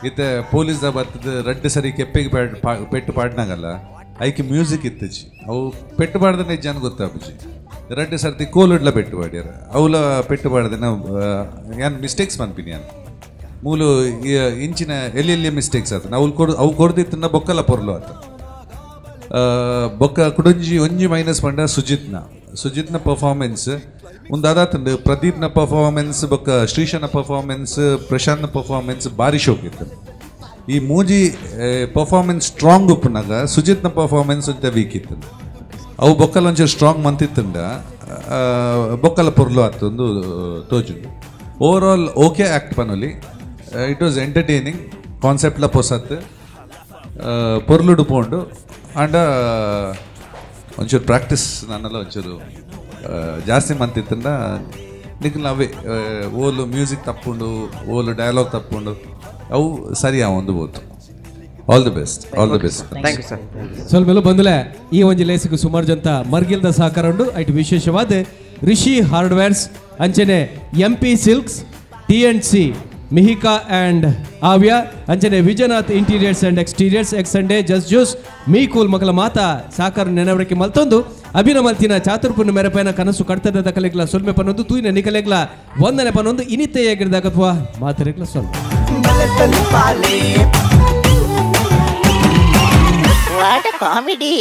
ಇತ್ತೆ ಪೊಲೀಸ್ದ ಬರ್ತದ ರಡ್ಡು ಸರಿ ಕೆಪ್ಪೆಗೆ ಪೆಟ್ಟು ಪಾಡ್ನಾಗಲ್ಲ ಐಕೆ ಮ್ಯೂಸಿಕ್ ಇತ್ತಜಿ ಅವು ಪೆಟ್ಟು ಪಾಡ್ದ ನಿಜ ಗೊತ್ತಾಪಜಿ ರಡ್ಡು ಸರ್ತಿ ಕೋಲುಡ್ಲ ಪೆಟ್ಟು ಪಾಡ್ಯಾರ ಅವಲ ಪೆಟ್ಟು ಪಾಡ್ದೆ ನಾವು ಏನು ಮಿಸ್ಟೇಕ್ಸ್ ಮನ್ಪಿನಿ ನಾನು ಮೂಲು ಇಂಚಿನ ಎಲ್ಲಿ ಮಿಸ್ಟೇಕ್ಸ್ ಆತ ಅವು ಕೊಡ್ದಿತ್ತನ್ನ ಬೊಕ್ಕಲ್ಲ ಪೊರ್ಲು ಆತ ಬೊಕ್ಕ ಕುಡಂಜಿ ಒಂಜಿ ಮೈನಸ್ ಪಂಡ ಸುಜಿತ್ನ ಪರ್ಫಾರ್ಮೆನ್ಸ್ ಒಂದು ಅದಾತಂಡು ಪ್ರದೀಪ್ನ ಪರ್ಫಾರ್ಮೆನ್ಸ್ ಬೊಕ್ಕ ಶ್ರೀಶನ ಪರ್ಫಾರ್ಮೆನ್ಸ್ ಪ್ರಶಾಂತ್ನ ಪರ್ಫಾರ್ಮೆನ್ಸ್ ಭಾರಿ ಶೋಕ್ ಇತ್ತು ಈ ಮೂಜಿ ಪರ್ಫಾರ್ಮೆನ್ಸ್ ಸ್ಟ್ರಾಂಗ್ ಉಪ್ಪನಾಗ ಸುಜಿತ್ನ ಪರ್ಫಾರ್ಮೆನ್ಸ್ ಅಂತ ವೀಕ್ ಇತ್ತು ಅವು ಬೊಕ್ಕಲ ಒಂಚೂರು ಸ್ಟ್ರಾಂಗ್ ಮಂತಿತ್ತಂಡ ಬೊಕ್ಕಲ ಪೊರ್ಲು ಆತೊಂದು ತೋಜುಂಡು. ಓವರ್ ಆಲ್ ಓಕೆ ಆ್ಯಕ್ಟ್ ಪನೊಲಿ ಇಟ್ ವಾಸ್ ಎಂಟರ್ಟೈನಿಂಗ್ ಕಾನ್ಸೆಪ್ಟ್ಲ ಪೊಸತ್ ಪೊರ್ಲುಡು ಪೋಂಡು ಆಂಡ ಒಂಚೂರು ಪ್ರಾಕ್ಟೀಸ್ ನನ್ನೆಲ್ಲ ಒಂಚೂರು ಜಾಸ್ತಿ ಮಂತಿತ್ತಂಡ ನಿಖಿಲ್ ಅವೇ ಓಲು ಮ್ಯೂಸಿಕ್ ತಪ್ಪುಂಡು ಓಲು ಡಯಲಾಗ್ ತಪ್ಪುಂಡು ಅವು ಸರಿ ಒಂದು ಬೋದು. All the best, all the best. Thank you sir. ಸ್ವಲ್ಪ ಬಂದಲೆ ಈ ಒಂಜಿ ಲೇಸಿಗೆ ಸುಮಾರು ಜಂತ ಮರ್ಗಿಲ್ದ ಸಹಕಾರ ಉಂಡು. ಐಟ್ ವಿಶೇಷವಾದ ರಿಷಿ ಹಾರ್ಡ್ವೇರ್ಸ್ ಅಂಚನೆ MP silks, TNC Mihika and Aavya ಅಂಚನೆ Vijaynath interiors and exteriors, X Sunday, just juice, me cool ಮಕ್ಕಳ ಮಾತಾ ಸಾಕಾರ ನೆನವರಿಕೆ ಮಲ್ತೊಂದು ಅಭಿನ ಮಲ್ತಿನ ಚಾತುರ್ಪುಣ್ಯ ಮೆರಪೈನ ಕನಸು ಕಡ್ತದ ಕಲೆಗ್ಲ ಸೊಲ್ಮೆ ಪನ್ನೊಂದು ತೂಯಿನ ನಿಕಲೆಗ್ಲ ಒಂದನೆ ಪನ್ನೊಂದು ಇನಿತೆಯಾಗಿರ್ದಾಗತ್ವಾ ಮಾತರೆಗ್ಲ ಸ್ವಲ್ಪ ವಾಟ್ ಕಾಮಿಡಿ.